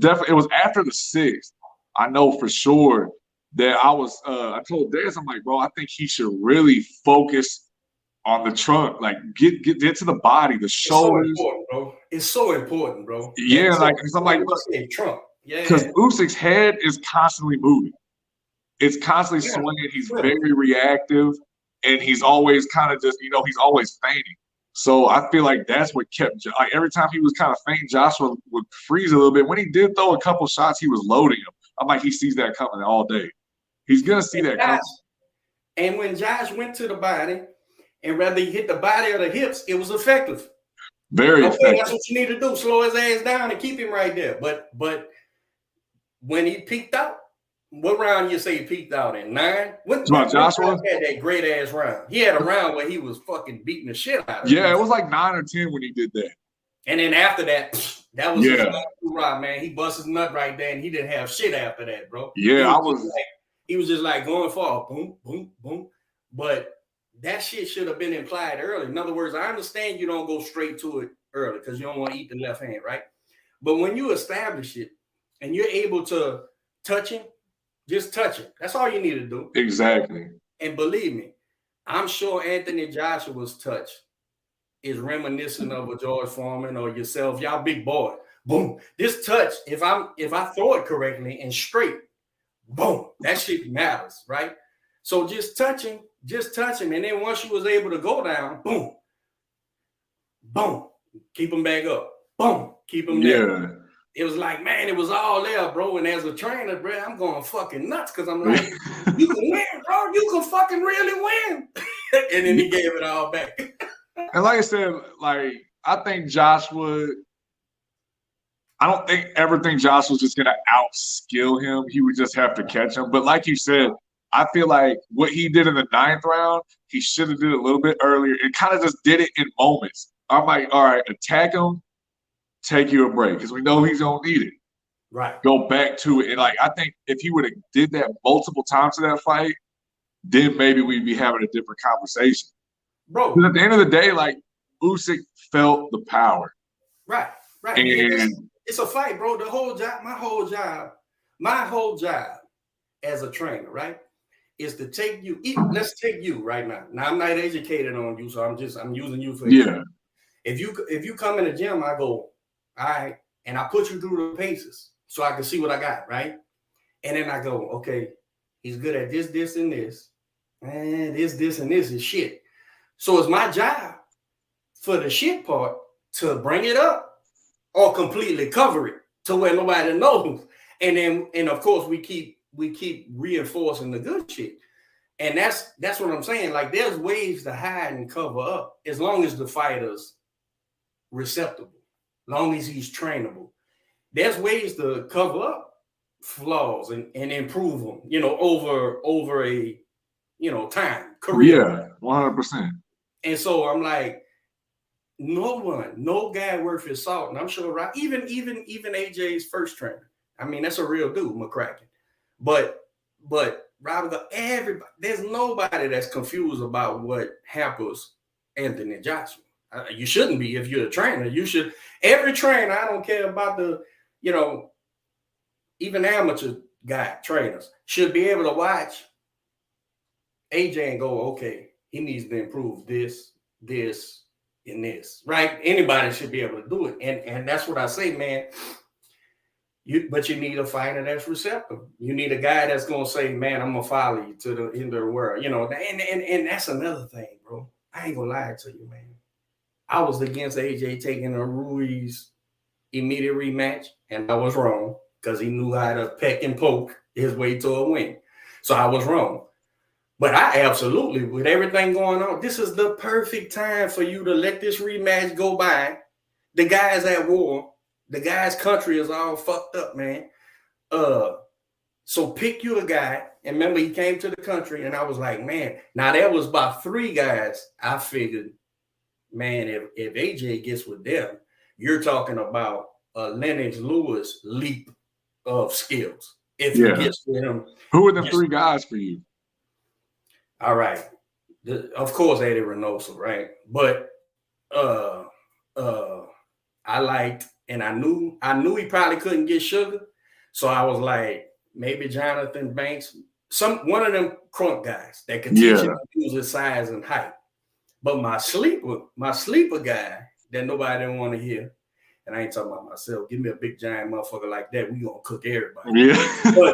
after the 6th. I know for sure that I told Dez, I'm like, bro, I think he should really focus on the trunk, like get to the body, the shoulders. It's so important, bro. Yeah, because I'm like, look, trunk. Yeah. Because Usyk's head is constantly moving. It's constantly swinging. He's very reactive, and he's always kind of just, he's always feigning. So I feel like that's what kept, like every time he was kind of fainting, Joshua would freeze a little bit. When he did throw a couple shots, he was loading him. I'm like, he sees that coming all day. He's going to see that coming. And when Josh went to the body, and whether he hit the body or the hips, it was effective. Very effective. That's what you need to do. Slow his ass down and keep him right there. But when he peaked out, what round you say he peaked out in? 9? What Joshua had that great ass round? He had a round where he was fucking beating the shit out of him. Yeah, it was like 9 or 10 when he did that. And then after that, that was his round, man. He bust his nut right there, and he didn't have shit after that, bro. Yeah, he was just like going for a boom, boom, boom. But that shit should have been implied early. In other words, I understand you don't go straight to it early because you don't want to eat the left hand, right? But when you establish it and you're able to touch him, just touch him. That's all you need to do. Exactly. And believe me, I'm sure Anthony Joshua's touch is reminiscent of a George Foreman or yourself. Y'all big boy. boom. This touch, if I throw it correctly and straight, boom, that shit matters, right? So just touch him, and then once you was able to go down, boom, boom, keep him back up, boom, keep him there. It was like, man, it was all there, bro. And as a trainer, bro, I'm going fucking nuts because I'm like, you can win, bro. You can fucking really win. And then he gave it all back. And like I said, like, I think Joshua, I don't think everything Joshua's just going to outskill him. He would just have to catch him. But like you said, I feel like what he did in the 9th round, he should have did it a little bit earlier and kind of just did it in moments. I'm like, all right, attack him, take you a break because we know he's going to need it. Right. Go back to it. And, like, I think if he would have did that multiple times in that fight, then maybe we'd be having a different conversation. Bro. But at the end of the day, like, Usyk felt the power. Right. And it's a fight, bro. The whole job, my whole job as a trainer, right, is to take you. Let's take you right now. Now I'm not educated on you, so I'm using you for example. If you come in the gym, I go, all right, and I put you through the paces so I can see what I got, right? And then I go, okay, he's good at this, and this, and this, and this is shit. So it's my job for the shit part to bring it up or completely cover it to where nobody knows. And of course we keep reinforcing the good shit. And that's what I'm saying. Like, there's ways to hide and cover up as long as the fighter's receptible, as long as he's trainable. There's ways to cover up flaws and improve them, over a time career. Yeah, 100%. And so I'm like, no guy worth his salt. And I'm sure, right, even AJ's first trainer. I mean, that's a real dude, McCracken. But Robert, there's nobody that's confused about what hampers Anthony Joshua. You shouldn't be if you're a trainer. You should. Every trainer, I don't care about the, even amateur guy trainers should be able to watch AJ and go, okay, he needs to improve this, and this, right? Anybody should be able to do it. And that's what I say, man. But you need a fighter that's receptive. You need a guy that's going to say, man, I'm going to follow you to the end of the world. And that's another thing, bro. I ain't going to lie to you, man. I was against AJ taking a Ruiz immediate rematch, and I was wrong because he knew how to peck and poke his way to a win. So I was wrong. But I absolutely, with everything going on, this is the perfect time for you to let this rematch go by. The guy's at war. The guy's country is all fucked up, man. So pick you a guy. And remember, he came to the country, and I was like, man, now there was about 3 guys I figured, man, if AJ gets with them, you're talking about a Lennox Lewis leap of skills. If he gets with him. Who are the 3 guys for you? All right. Of course, Eddie Reynoso, right? But I liked, and I knew he probably couldn't get Sugar. So I was like, maybe Jonathan Banks, one of them crunk guys that can teach him to use his size and height. But my sleeper guy that nobody didn't want to hear, and I ain't talking about myself, give me a big giant motherfucker like that, we gonna cook everybody. Yeah.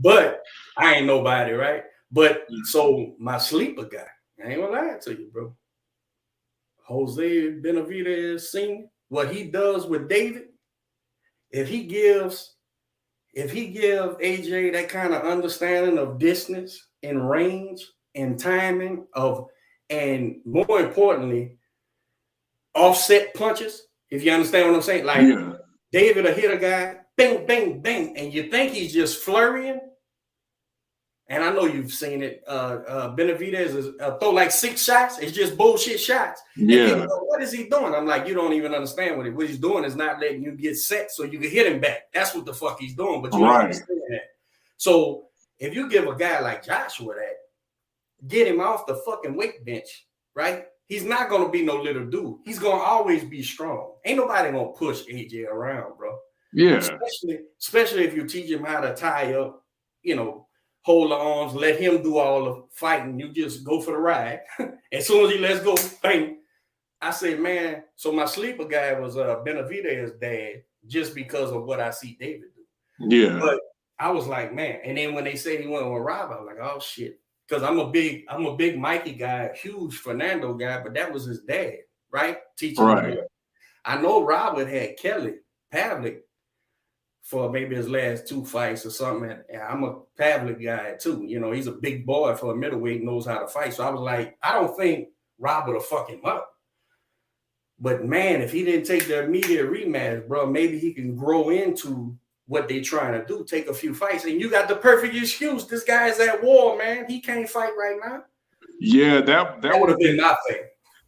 but I ain't nobody, right? But so my sleeper guy, I ain't gonna lie to you, bro. Jose Benavidez Sr., what he does with David, if he gives AJ that kind of understanding of distance and range and timing and more importantly, offset punches, if you understand what I'm saying, like David will hit a guy, bang, bang, bang, and you think he's just flurrying. And I know you've seen it. Benavidez is throw like 6 shots. It's just bullshit shots. Yeah. And go, what is he doing? I'm like, you don't even understand what he's doing is not letting you get set so you can hit him back. That's what the fuck he's doing. But you don't understand that. So if you give a guy like Joshua that, get him off the fucking weight bench, right? He's not going to be no little dude. He's going to always be strong. Ain't nobody going to push AJ around, bro. Yeah. Especially if you teach him how to tie up, hold the arms, let him do all the fighting. You just go for the ride. As soon as he lets go, bang. I said, man, so my sleeper guy was Benavidez's dad, just because of what I see David do. Yeah. But I was like, man. And then when they said he went with Rob, I was like, oh shit. Because I'm a big Mikey guy, huge Fernando guy, but that was his dad, right? Teaching him. I know Robert had Kelly Pavlik for maybe his last 2 fights or something. And I'm a Pavlik guy too. You know, he's a big boy for a middleweight, knows how to fight. So I was like, I don't think Robert will fuck him up. But man, if he didn't take the immediate rematch, bro, maybe he can grow into what they trying to do, take a few fights. And you got the perfect excuse. This guy is at war, man. He can't fight right now. Yeah, that would have been my thing.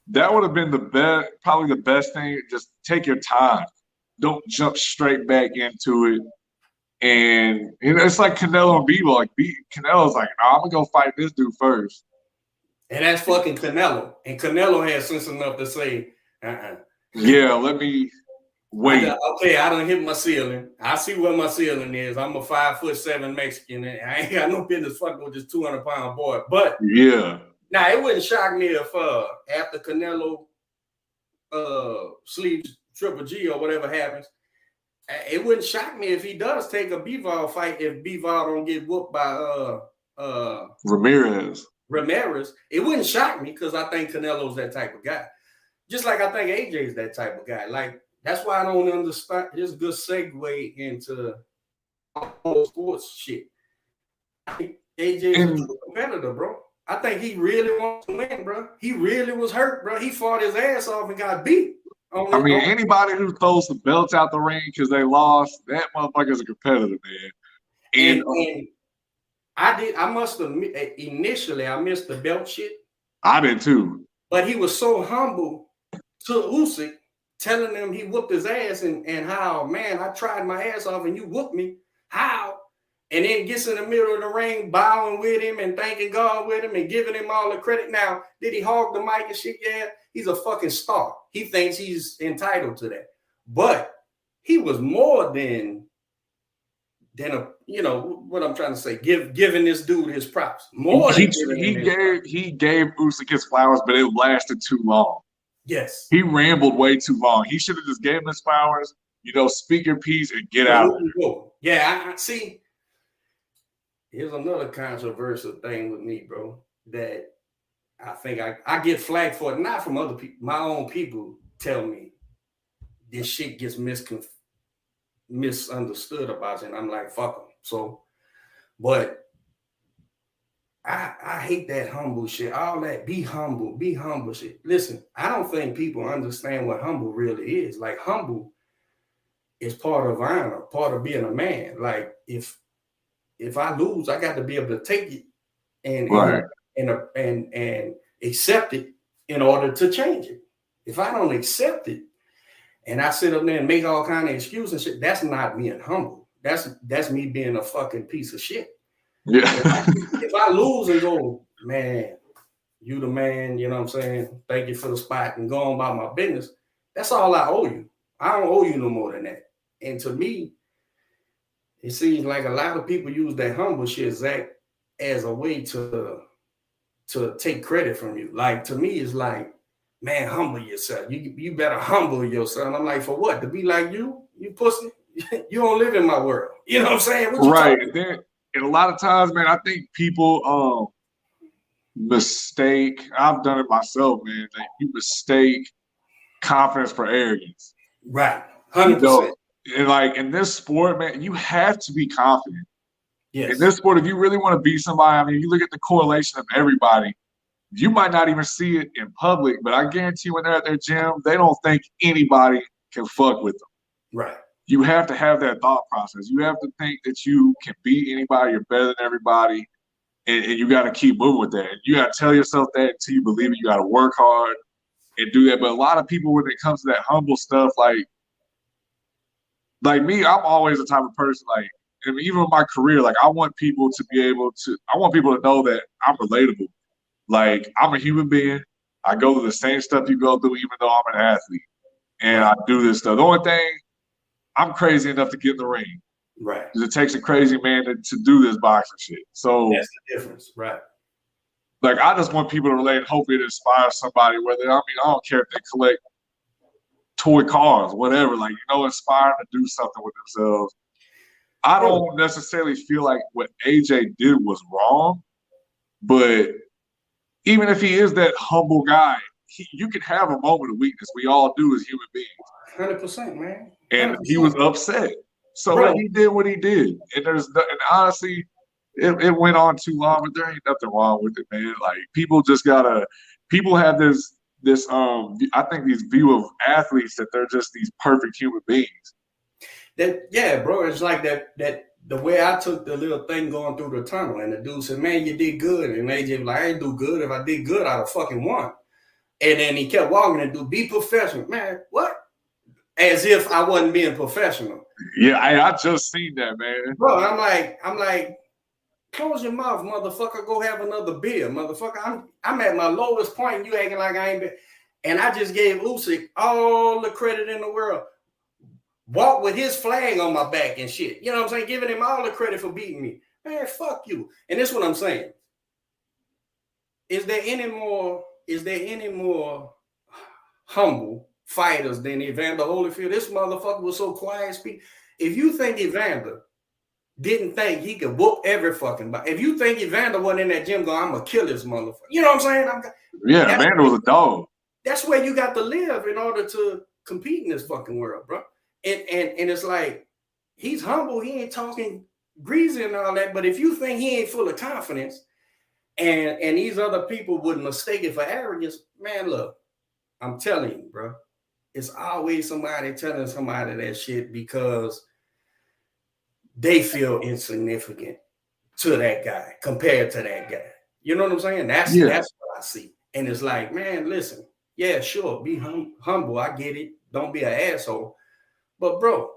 That would have been the best, probably the best thing. Just take your time. Don't jump straight back into it. And it's like Canelo and Bball. Like Canelo's like, I'm gonna go fight this dude first. And that's fucking Canelo. And Canelo has sense enough to say, yeah, let me wait. I done hit my ceiling. I see where my ceiling is. I'm a 5'7" Mexican, and I ain't got no business fucking with this 200-pound boy. But yeah. Now, it wouldn't shock me if after Canelo sleeps Triple G or whatever happens, it wouldn't shock me if he does take a Bball fight if Bball don't get whooped by Ramirez. It wouldn't shock me because I think Canelo's that type of guy. Just like I think AJ's that type of guy. Like, that's why I don't understand. It's a good segue into all sports shit. I think AJ's a competitor, bro. I think he really wants to win, bro. He really was hurt, bro. He fought his ass off and got beat. Anybody who throws the belts out the ring because they lost, that motherfucker's a competitor, man. And I must have initially I missed the belt shit. I did too. But he was so humble to Usyk, telling him he whooped his ass and how, man, I tried my ass off and you whooped me. How? And then gets in the middle of the ring, bowing with him and thanking God with him and giving him all the credit. Now, did he hog the mic and shit? Yeah, he's a fucking star. He thinks he's entitled to that. But he was more than a, you know, what I'm trying to say, giving this dude his props. More than he gave Usyk his flowers, but it lasted too long. Yes. He rambled way too long. He should have just gave him his flowers, you know, speak your piece and get out. Yeah, I see. Here's another controversial thing with me, bro, that I think I get flagged for it, not from other people. My own people tell me this shit gets misunderstood about it, and I'm like, fuck them. So, but I hate that humble shit, all that be humble shit. Listen, I don't think people understand what humble really is. Like, humble is part of honor, part of being a man. Like, if I lose, I got to be able to take it and accept it in order to change it. If I don't accept it and I sit up there and make all kind of excuses and shit, that's not being humble. That's me being a fucking piece of shit. Yeah. If I lose and go, man, you the man, you know what I'm saying? Thank you for the spot and go on about my business. That's all I owe you. I don't owe you no more than that. And to me, it seems like a lot of people use that humble shit, Zach, as a way to take credit from you. Like, to me, it's like, man, humble yourself. You better humble yourself. And I'm like, for what? To be like you pussy? You don't live in my world. You know what I'm saying? Right. And a lot of times, man, I think people mistake. I've done it myself, man. Like, you mistake confidence for arrogance. Right. 100%. You know, and like in this sport, man, you have to be confident. Yes. In this sport, if you really want to beat somebody, I mean, you look at the correlation of everybody. You might not even see it in public, but I guarantee when they're at their gym, they don't think anybody can fuck with them. Right. You have to have that thought process. You have to think that you can beat anybody, you're better than everybody, and you got to keep moving with that. You got to tell yourself that until you believe it. You got to work hard and do that. But a lot of people, when it comes to that humble stuff, like me, I'm always the type of person, like, and even in my career, like, I want people to know that I'm relatable. Like, I'm a human being. I go through the same stuff you go through, even though I'm an athlete. And I do this stuff. The only thing, I'm crazy enough to get in the ring. Right. Because it takes a crazy man to do this boxing shit. So that's the difference. Right. Like, I just want people to relate. Hopefully it inspires somebody, I don't care if they collect toy cars, whatever, like, inspired to do something with themselves. I don't necessarily feel like what AJ did was wrong, but even if he is that humble guy, you can have a moment of weakness. We all do as human beings. 100%, man. 100%. And he was upset. So he did what he did. And honestly, it went on too long, but there ain't nothing wrong with it, man. Like, people have this I think these view of athletes that they're just these perfect human beings. Bro, it's like that the way I took the little thing going through the tunnel, and the dude said, man, you did good. And AJ was like, I ain't do good. If I did good, I'd have fucking won. And then he kept walking and be professional. Man, what? As if I wasn't being professional. Yeah, I just seen that, man. Bro, I'm like, close your mouth, motherfucker. Go have another beer, motherfucker. I'm at my lowest point, and you acting like I ain't been. And I just gave Usyk all the credit in the world. Walk with his flag on my back and shit. You know what I'm saying? Giving him all the credit for beating me. Man, fuck you. And this is what I'm saying. Is there any more humble fighters than Evander Holyfield? This motherfucker was so quiet. If you think Evander didn't think he could whoop every fucking body, if you think Evander wasn't in that gym going, I'm gonna kill this motherfucker. You know what I'm saying? Evander was a dog. That's where you got to live in order to compete in this fucking world, bro. And it's like, he's humble. He ain't talking greasy and all that. But if you think he ain't full of confidence, and these other people would mistake it for arrogance, man, look, I'm telling you, bro, it's always somebody telling somebody that shit because they feel insignificant to that guy compared to that guy. You know what I'm saying? That's what I see. And it's like, man, listen, yeah, sure, be humble. I get it. Don't be an asshole. But, bro,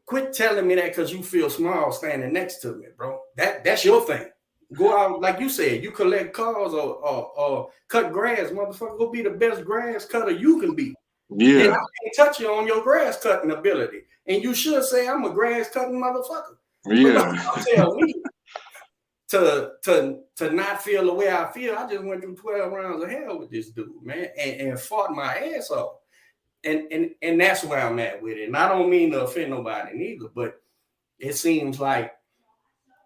quit telling me that because you feel small standing next to me, bro. That's your thing. Go out, like you said, you collect cars or cut grass, motherfucker. Go be the best grass cutter you can be. Yeah. And I can't touch you on your grass cutting ability. And you should say I'm a grass cutting motherfucker. Yeah. Tell me to not feel the way I feel. I just went through 12 rounds of hell with this dude, man, and fought my ass off. And that's where I'm at with it. And I don't mean to offend nobody neither, but it seems like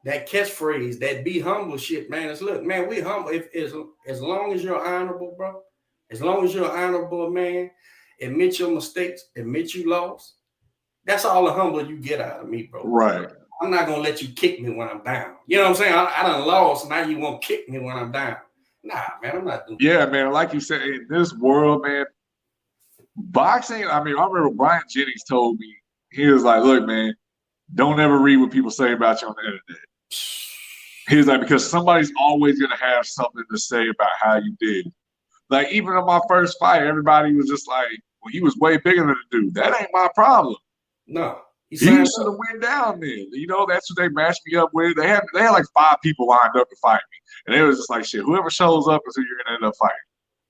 that catchphrase, that be humble shit, man. It's look, man, we humble. As long as you're honorable, bro. As long as you're honorable, man, admit your mistakes, admit you lost. That's all the humble you get out of me, bro. Right. I'm not gonna let you kick me when I'm down. You know what I'm saying? I done lost. Now you won't kick me when I'm down. Nah, man, I'm not doing that. Yeah, man. Like you said, in this world, man, boxing, I remember Brian Jennings told me, he was like, look, man, don't ever read what people say about you on the internet. He was like, because somebody's always going to have something to say about how you did. Like, even in my first fight, everybody was just like, well, he was way bigger than the dude. That ain't my problem. No. He should have went down then. You know, that's what they matched me up with. They had like 5 people lined up to fight me. And they was just like, shit, whoever shows up is who you're going to end up fighting.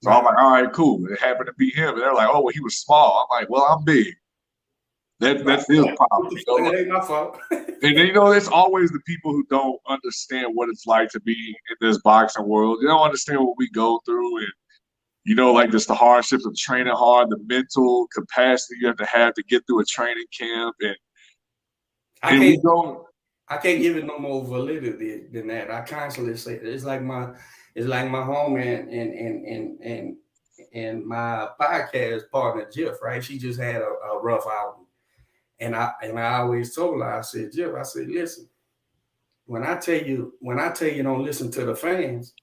So I'm like, all right, cool. It happened to be him. And they're like, oh, well, he was small. I'm like, well, I'm big. That's his problem. You know? It ain't my fault. And then, it's always the people who don't understand what it's like to be in this boxing world. They don't understand what we go through and, like just the hardships of training hard, the mental capacity you have to get through a training camp. And I can't give it no more validity than that. I constantly say it. It's like my home and my podcast partner, Jeff, right? She just had a rough outing. And I always told her, I said, Jeff, listen, when I tell you don't listen to the fans,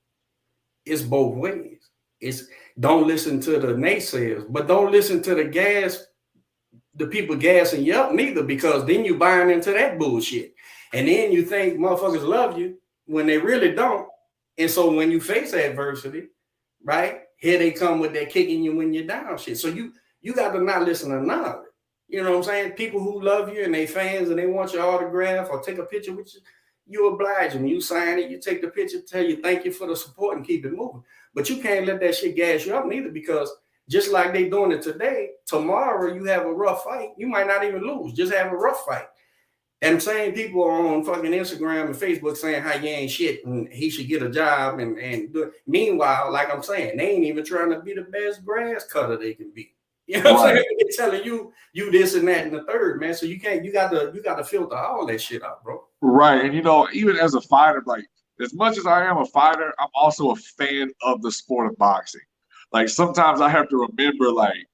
it's both ways. It's don't listen to the naysayers, but don't listen to the people gassing you up neither, because then you buying into that bullshit. And then you think motherfuckers love you when they really don't. And so when you face adversity, right, here they come with that kicking you when you're down shit. So you got to not listen to none of it. You know what I'm saying? People who love you and they fans and they want your autograph or take a picture with you, you oblige them. You sign it, you take the picture, tell you thank you for the support and keep it moving. But you can't let that shit gas you up neither, because just like they doing it today, tomorrow you have a rough fight. You might not even lose, just have a rough fight. And same people on fucking Instagram and Facebook saying how you ain't shit and he should get a job and do it. Meanwhile, like I'm saying, they ain't even trying to be the best grass cutter they can be. You know what I'm saying? They're telling you this and that and the third, man. So you got to filter all that shit out, bro. Right. And, you know, even as a fighter, like, as much as I am a fighter, I'm also a fan of the sport of boxing. Like, sometimes I have to remember, like,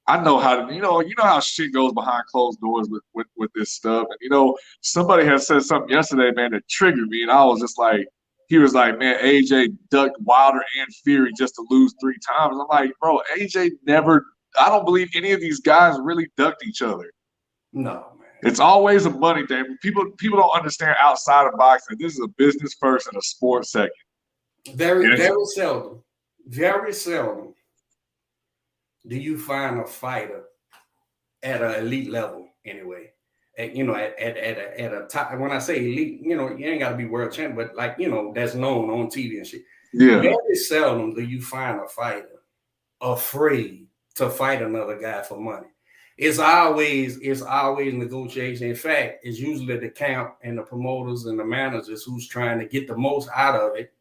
I know how to, you know how shit goes behind closed doors with this stuff. And, you know, somebody had said something yesterday, man, that triggered me. And I was just like, he was like, man, AJ ducked Wilder and Fury just to lose 3 times. I'm like, bro, AJ never, I don't believe any of these guys really ducked each other. No, man. It's always a money thing. People don't understand outside of boxing. This is a business first and a sports second. Very seldom do you find a fighter at an elite level anyway. At a top. When I say elite, you know, you ain't got to be world champion, but like, you know, that's known on TV and shit. Yeah. Very seldom do you find a fighter afraid to fight another guy for money. It's always negotiation. In fact, it's usually the camp and the promoters and the managers who's trying to get the most out of it.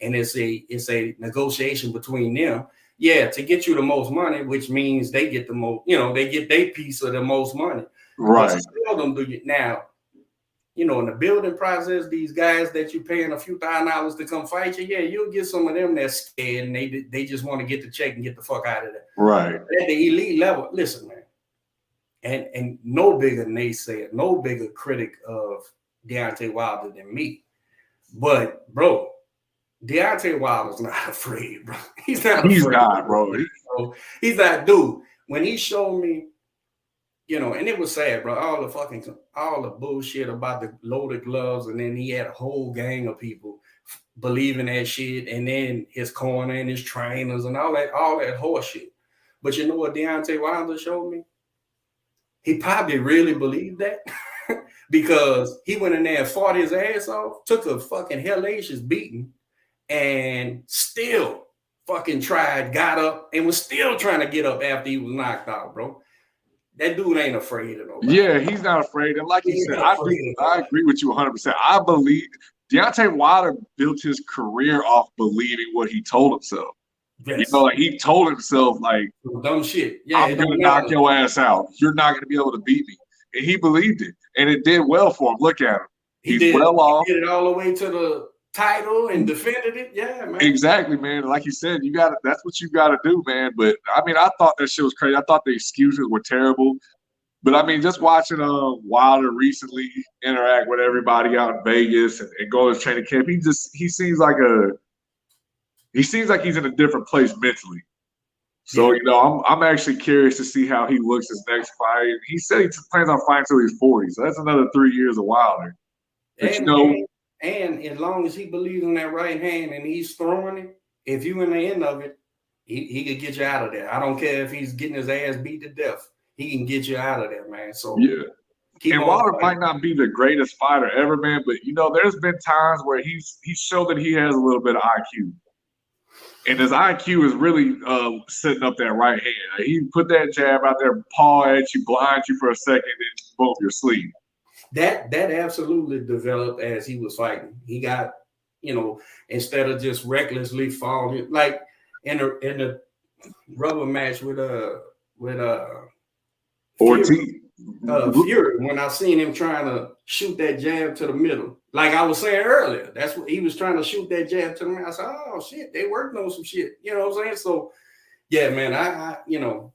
And it's a negotiation between them. Yeah, to get you the most money, which means they get the most, you know, they get their piece of the most money. Right. But seldom do you now, you know, in the building process, these guys that you're paying a few $1,000s to come fight you, yeah, you'll get some of them that's scared and they just want to get the check and get the fuck out of there. Right. At the elite level, listen, man, and no bigger naysayer, no bigger critic of Deontay Wilder than me. But, bro, Deontay Wilder's not afraid, bro. He's not afraid. He's not, bro. He's that dude. When he showed me, you know, and it was sad, bro. All the bullshit about the loaded gloves, and then he had a whole gang of people believing that shit, and then his corner and his trainers and all that horse shit. But you know what Deontay Wilder showed me? He probably really believed that because he went in there and fought his ass off, took a fucking hellacious beating, and still fucking got up, and was still trying to get up after he was knocked out, bro. That dude ain't afraid of nobody. Yeah, he's not afraid. And like you said, I agree with you 100%. I believe Deontay Wilder built his career off believing what he told himself. Yes. You know, like he told himself, like, dumb shit. Yeah, I'm going to knock your ass out. You're not going to be able to beat me. And he believed it. And it did well for him. Look at him. He's well off. He did it all the way to the title and defended it. Yeah, man. Exactly, man. Like you said, that's what you gotta do, man. But I mean, I thought that shit was crazy. I thought the excuses were terrible. But I mean, just watching Wilder recently interact with everybody out in Vegas and go to his training camp, he seems like he's in a different place mentally. So, you know, I'm actually curious to see how he looks his next fight. He said he plans on fighting until he's 40, so that's another 3 years of Wilder. But and as long as he believes in that right hand and he's throwing it, if you in the end of it, he could get you out of there. I don't care if he's getting his ass beat to death. He can get you out of there, man. So yeah. And Wilder might not be the greatest fighter ever, man, but you know, there's been times where he's showed that he has a little bit of IQ. And his IQ is really setting up that right hand. He put that jab out there, paw at you, blind you for a second, and boom, you're asleep. That absolutely developed as he was fighting. He got, you know, instead of just recklessly falling, like in the rubber match with Fury, when I seen him trying to shoot that jab to the middle, like I was saying earlier, that's what he was trying to shoot that jab to the middle. I said, oh shit, they working on some shit. You know what I'm saying? So yeah, man, I you know,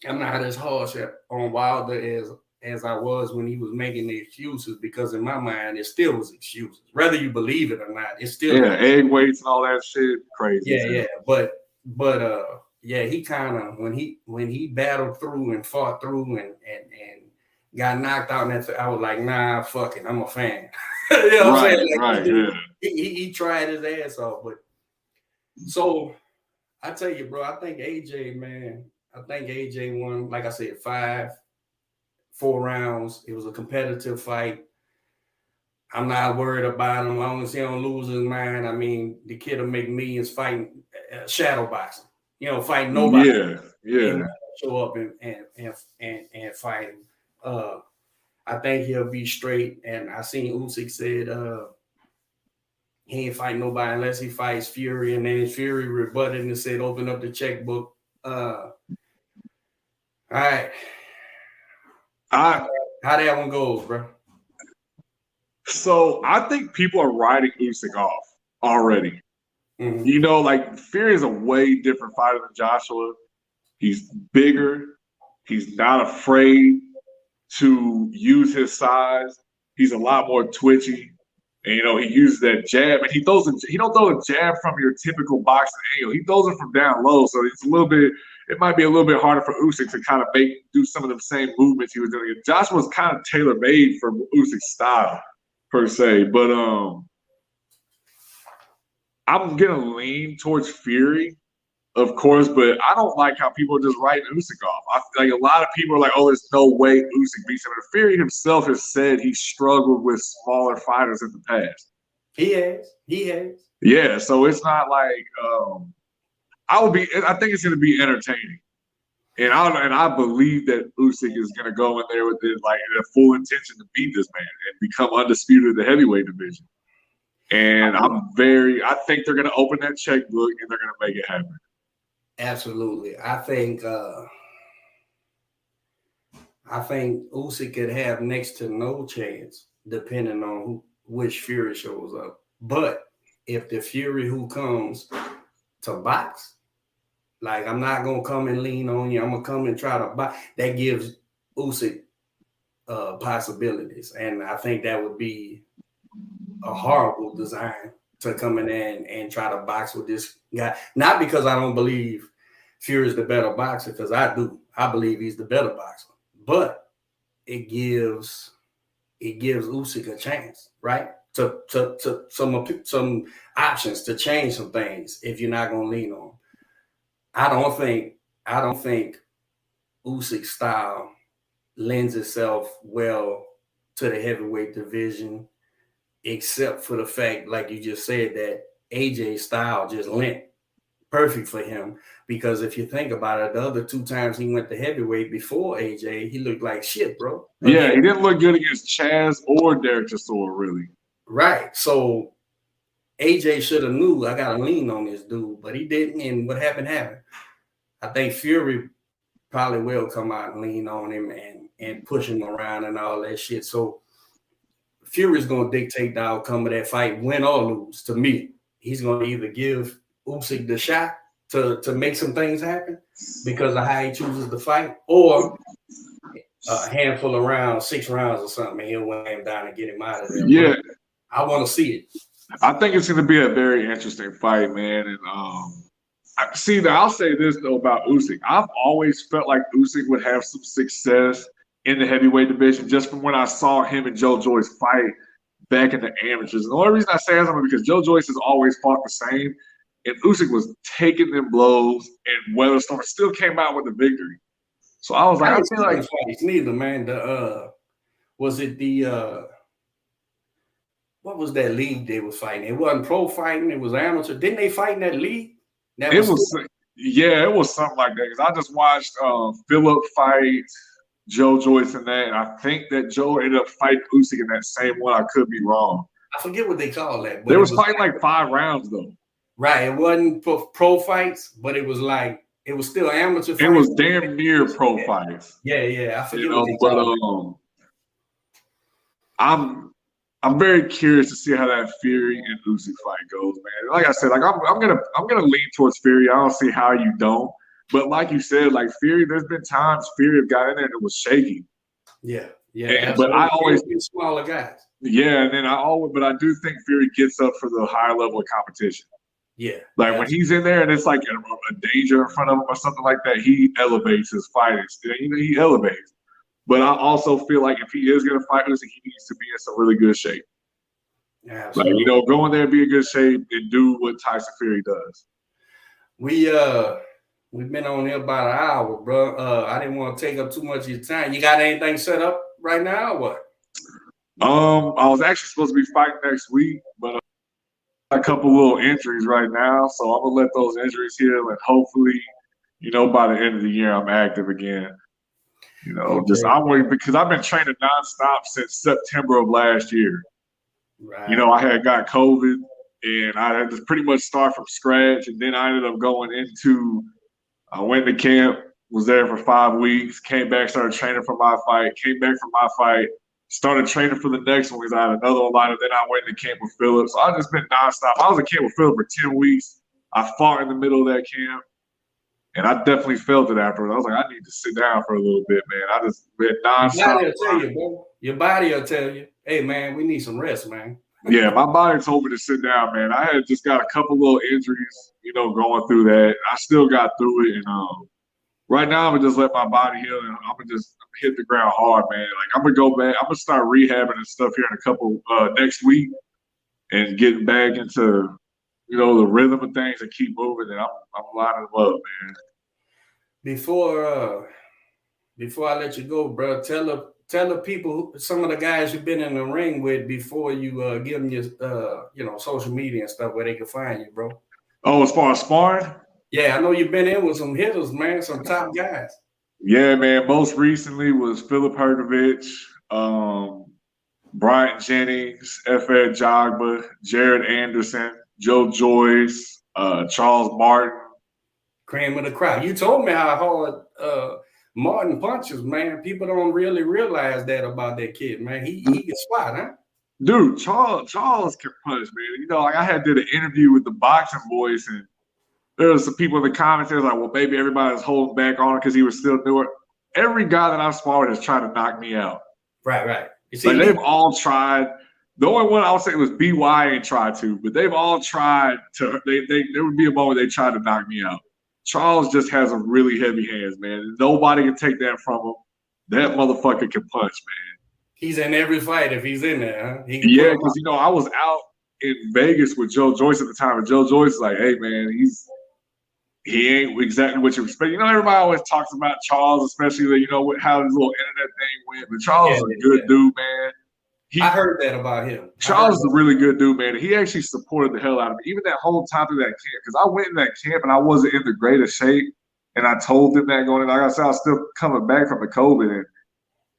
I'm not as harsh on Wilder as I was when he was making the excuses, because in my mind it still was excuses. Whether you believe it or not, it's still egg weights and all that shit, crazy. Yeah. But yeah, he kind of when he battled through and fought through and got knocked out, and I was like, nah, fuck it, I'm a fan. You know what I'm saying? Like, yeah. He tried his ass off, but so I tell you, bro, I think AJ won, like I said, 4 rounds. It was a competitive fight. I'm not worried about him as long as he don't lose his mind. I mean, the kid will make millions fighting shadow boxing. You know, fighting nobody. Yeah. Show up and fight him. I think he'll be straight. And I seen Usyk said he ain't fighting nobody unless he fights Fury. And then Fury rebutted and said, open up the checkbook. All right. How that one goes, bro? So I think people are writing Usyk off already. Mm-hmm. You know, like Fury is a way different fighter than Joshua. He's bigger. He's not afraid to use his size. He's a lot more twitchy. And, you know, he uses that jab, and he don't throw a jab from your typical boxing angle. He throws it from down low, so it might be a little bit harder for Usyk to kind of do some of the same movements he was doing. Joshua's kind of tailor-made for Usyk's style, per se. But I'm gonna lean towards Fury, of course, but I don't like how people are just writing Usyk off. I feel like a lot of people are like, "Oh, there's no way Usyk beats him." And Fury himself has said he struggled with smaller fighters in the past. He has. Yeah, so it's not like I think it's going to be entertaining, and I believe that Usyk is going to go in there with the full intention to beat this man and become undisputed in the heavyweight division. And I think they're going to open that checkbook and they're going to make it happen. Absolutely. I think Usyk could have next to no chance, depending on which Fury shows up. But if the Fury who comes to box, like, I'm not gonna come and lean on you, I'm gonna come and try to box, that gives Usyk possibilities, and I think that would be a horrible design to come in and try to box with this guy. Not because I don't believe Fury's the better boxer, because I do. I believe he's the better boxer. But it gives Usyk a chance, right? To some options to change some things if you're not gonna lean on him. I don't think Usyk's style lends itself well to the heavyweight division, except for the fact, like you just said, that AJ's style just lent perfect for him. Because if you think about it, the other two times he went to heavyweight before AJ, he looked like shit, bro. Yeah, he didn't look good against Chaz or Derek Chisora, really. Right. So AJ should have knew I got to lean on this dude, but he didn't. And what happened. I think Fury probably will come out and lean on him and push him around and all that shit. So Fury's going to dictate the outcome of that fight, win or lose. To me, he's going to either give Usyk the shot to make some things happen because of how he chooses to fight, or a handful of rounds, 6 rounds or something, and he'll weigh him down and get him out of there. Yeah. But I want to see it. I think it's going to be a very interesting fight, man. And I'll say this, though, about Usyk. I've always felt like Usyk would have some success in the heavyweight division just from when I saw him and Joe Joyce fight back in the amateurs. And the only reason I say that is because Joe Joyce has always fought the same, and Usyk was taking them blows, and Weatherstorm still came out with the victory. So I was like, I feel like it's neither, man. Was it the what was that league they was fighting? It wasn't pro fighting, it was amateur. Didn't they fight in that league? It was something like that. Because I just watched Phillip fight Joe Joyce in that, and I think that Joe ended up fighting Usyk in that same one. I could be wrong. I forget what they call that. They was fighting like 5 rounds though. Right. It wasn't pro fights, but it was like it was still amateur fights. It was damn near pro fights. Yeah. I forget what they call it. I'm very curious to see how that Fury and Usyk fight goes, man. Like I said, like I'm gonna lean towards Fury. I don't see how you don't. But like you said, like Fury, there's been times Fury have got in there and it was shaky. Yeah. But I always smaller guys. Yeah, and then but I do think Fury gets up for the higher level of competition. Yeah. Like when he's in there and it's like a danger in front of him or something like that, he elevates his fighting. He elevates. But I also feel like if he is going to fight Usyk, he needs to be in some really good shape. Yeah, like, go in there and be in good shape and do what Tyson Fury does. We've been on here about an hour, bro. I didn't want to take up too much of your time. You got anything set up right now or what? I was actually supposed to be fighting next week, but a couple little injuries right now. So I'm going to let those injuries heal, and hopefully, by the end of the year, I'm active again. Because I've been training nonstop since September of last year. Right. I had got COVID, and I had to pretty much start from scratch. And then I ended up I went to camp, was there for 5 weeks, came back, started training for my fight, came back from my fight, started training for the next one because I had another one lined up. Then I went to camp with Philip. So I just been nonstop. I was in camp with Philip for 10 weeks. I fought in the middle of that camp. And I definitely felt it afterwards. I was like, I need to sit down for a little bit, man. I just been nonstop. Your body will tell you, bro. Your body will tell you, hey, man, we need some rest, man. Yeah, my body told me to sit down, man. I had just got a couple little injuries, going through that. I still got through it. And right now, I'm going to just let my body heal. And I'm going to just hit the ground hard, man. Like, I'm going to go back. I'm going to start rehabbing and stuff here in a couple next week and getting back into – the rhythm of things and keep moving, and I'm lining them up, man. Before I let you go, bro, tell the people some of the guys you've been in the ring with before you give them your social media and stuff where they can find you, bro. Oh, as far as sparring? Yeah, I know you've been in with some hitters, man, some top guys. Yeah, man. Most recently was Philip Hergovich, Bryant Jennings, F.Ed Jogba, Jared Anderson, Joe Joyce, Charles Martin. Cream of the crowd. You told me how hard Martin punches, man. People don't really realize that about that kid, man. He can swat, huh? Dude, Charles can punch, man. I had did an interview with the boxing boys, and there was some people in the comments that was like, well, maybe everybody's holding back on it because he was still newer. Every guy that I've sparred has tried to knock me out. Right. You see, they've all tried. The only one I would say was BY ain't tried to, but they've all tried to. There would be a moment they tried to knock me out. Charles just has a really heavy hands, man. Nobody can take that from him. That motherfucker can punch, man. He's in every fight if he's in there, huh? Yeah, because I was out in Vegas with Joe Joyce at the time, and Joe Joyce is like, "Hey, man, he ain't exactly what you expect." Everybody always talks about Charles, especially how his little internet thing went. But Charles is a good dude, man. I heard that about him. Charles is a really good dude, man. He actually supported the hell out of me, even that whole time through that camp. Because I went in that camp and I wasn't in the greatest shape. And I told him that going in. Like I said, I was still coming back from the COVID. And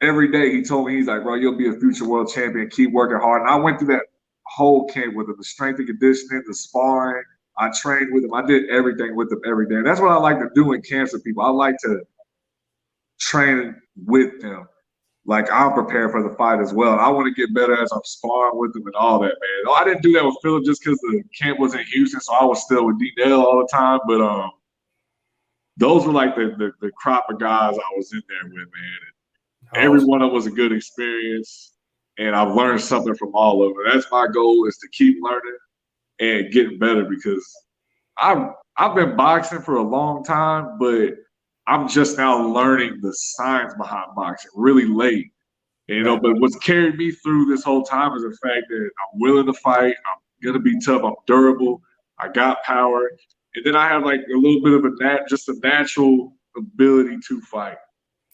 every day he told me, he's like, bro, you'll be a future world champion. Keep working hard. And I went through that whole camp with him, the strength and conditioning, the sparring. I trained with him. I did everything with him every day. And that's what I like to do in camps with people. I like to train with them. Like, I'm prepared for the fight as well. And I want to get better as I'm sparring with them and all that, man. I didn't do that with Philip just because the camp was in Houston, so I was still with D-Dale all the time. But those were like the crop of guys I was in there with, man. And every one of them was a good experience, and I've learned something from all of them. That's my goal, is to keep learning and getting better, because I've been boxing for a long time, but I'm just now learning the science behind boxing really late. And, but what's carried me through this whole time is the fact that I'm willing to fight. I'm going to be tough. I'm durable. I got power. And then I have like a little bit of a natural ability to fight.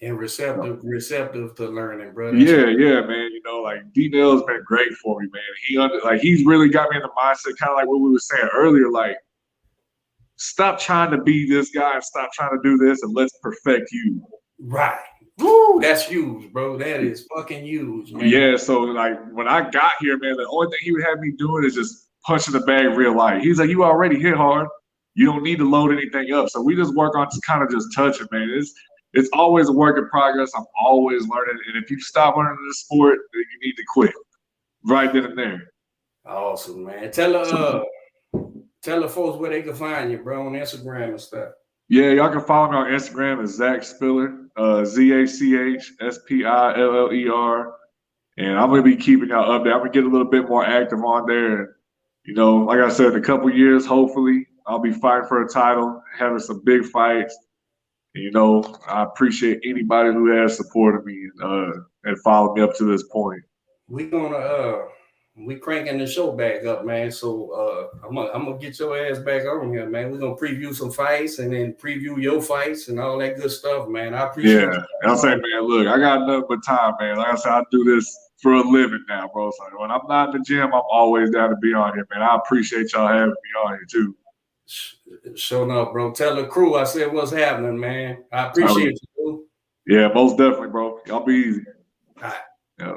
And receptive to learning, brother. Yeah, man. Like D-Nail's been great for me, man. He's really got me in the mindset, kind of like what we were saying earlier, like, stop trying to be this guy and stop trying to do this, and let's perfect you. Right. Woo, that's huge, bro. That is fucking huge, man. Yeah, so like when I got here, man, the only thing he would have me doing is just punching the bag real light. He's like, you already hit hard. You don't need to load anything up. So we just work on kind of just touching, man. It's always a work in progress. I'm always learning. And if you stop learning this sport, then you need to quit right then and there. Awesome, man. Tell the folks where they can find you, bro, on Instagram and stuff. Yeah, y'all can follow me on Instagram at Zach Spiller, ZACH SPILLER. And I'm going to be keeping y'all updated. I'm going to get a little bit more active on there. And, like I said, in a couple years, hopefully, I'll be fighting for a title, having some big fights. And, I appreciate anybody who has supported me and followed me up to this point. We cranking the show back up, man. So I'm gonna get your ass back on here, man. We're gonna preview some fights and then preview your fights and all that good stuff, man. I appreciate it. Yeah, I'm saying, man, look, I got nothing but time, man. Like I said, I do this for a living now, bro. So when I'm not in the gym, I'm always down to be on here, man. I appreciate y'all having me on here too. Showing up, bro. Tell the crew I said what's happening, man. I appreciate you, dude. Yeah, most definitely, bro. Y'all be easy. All right. Yeah.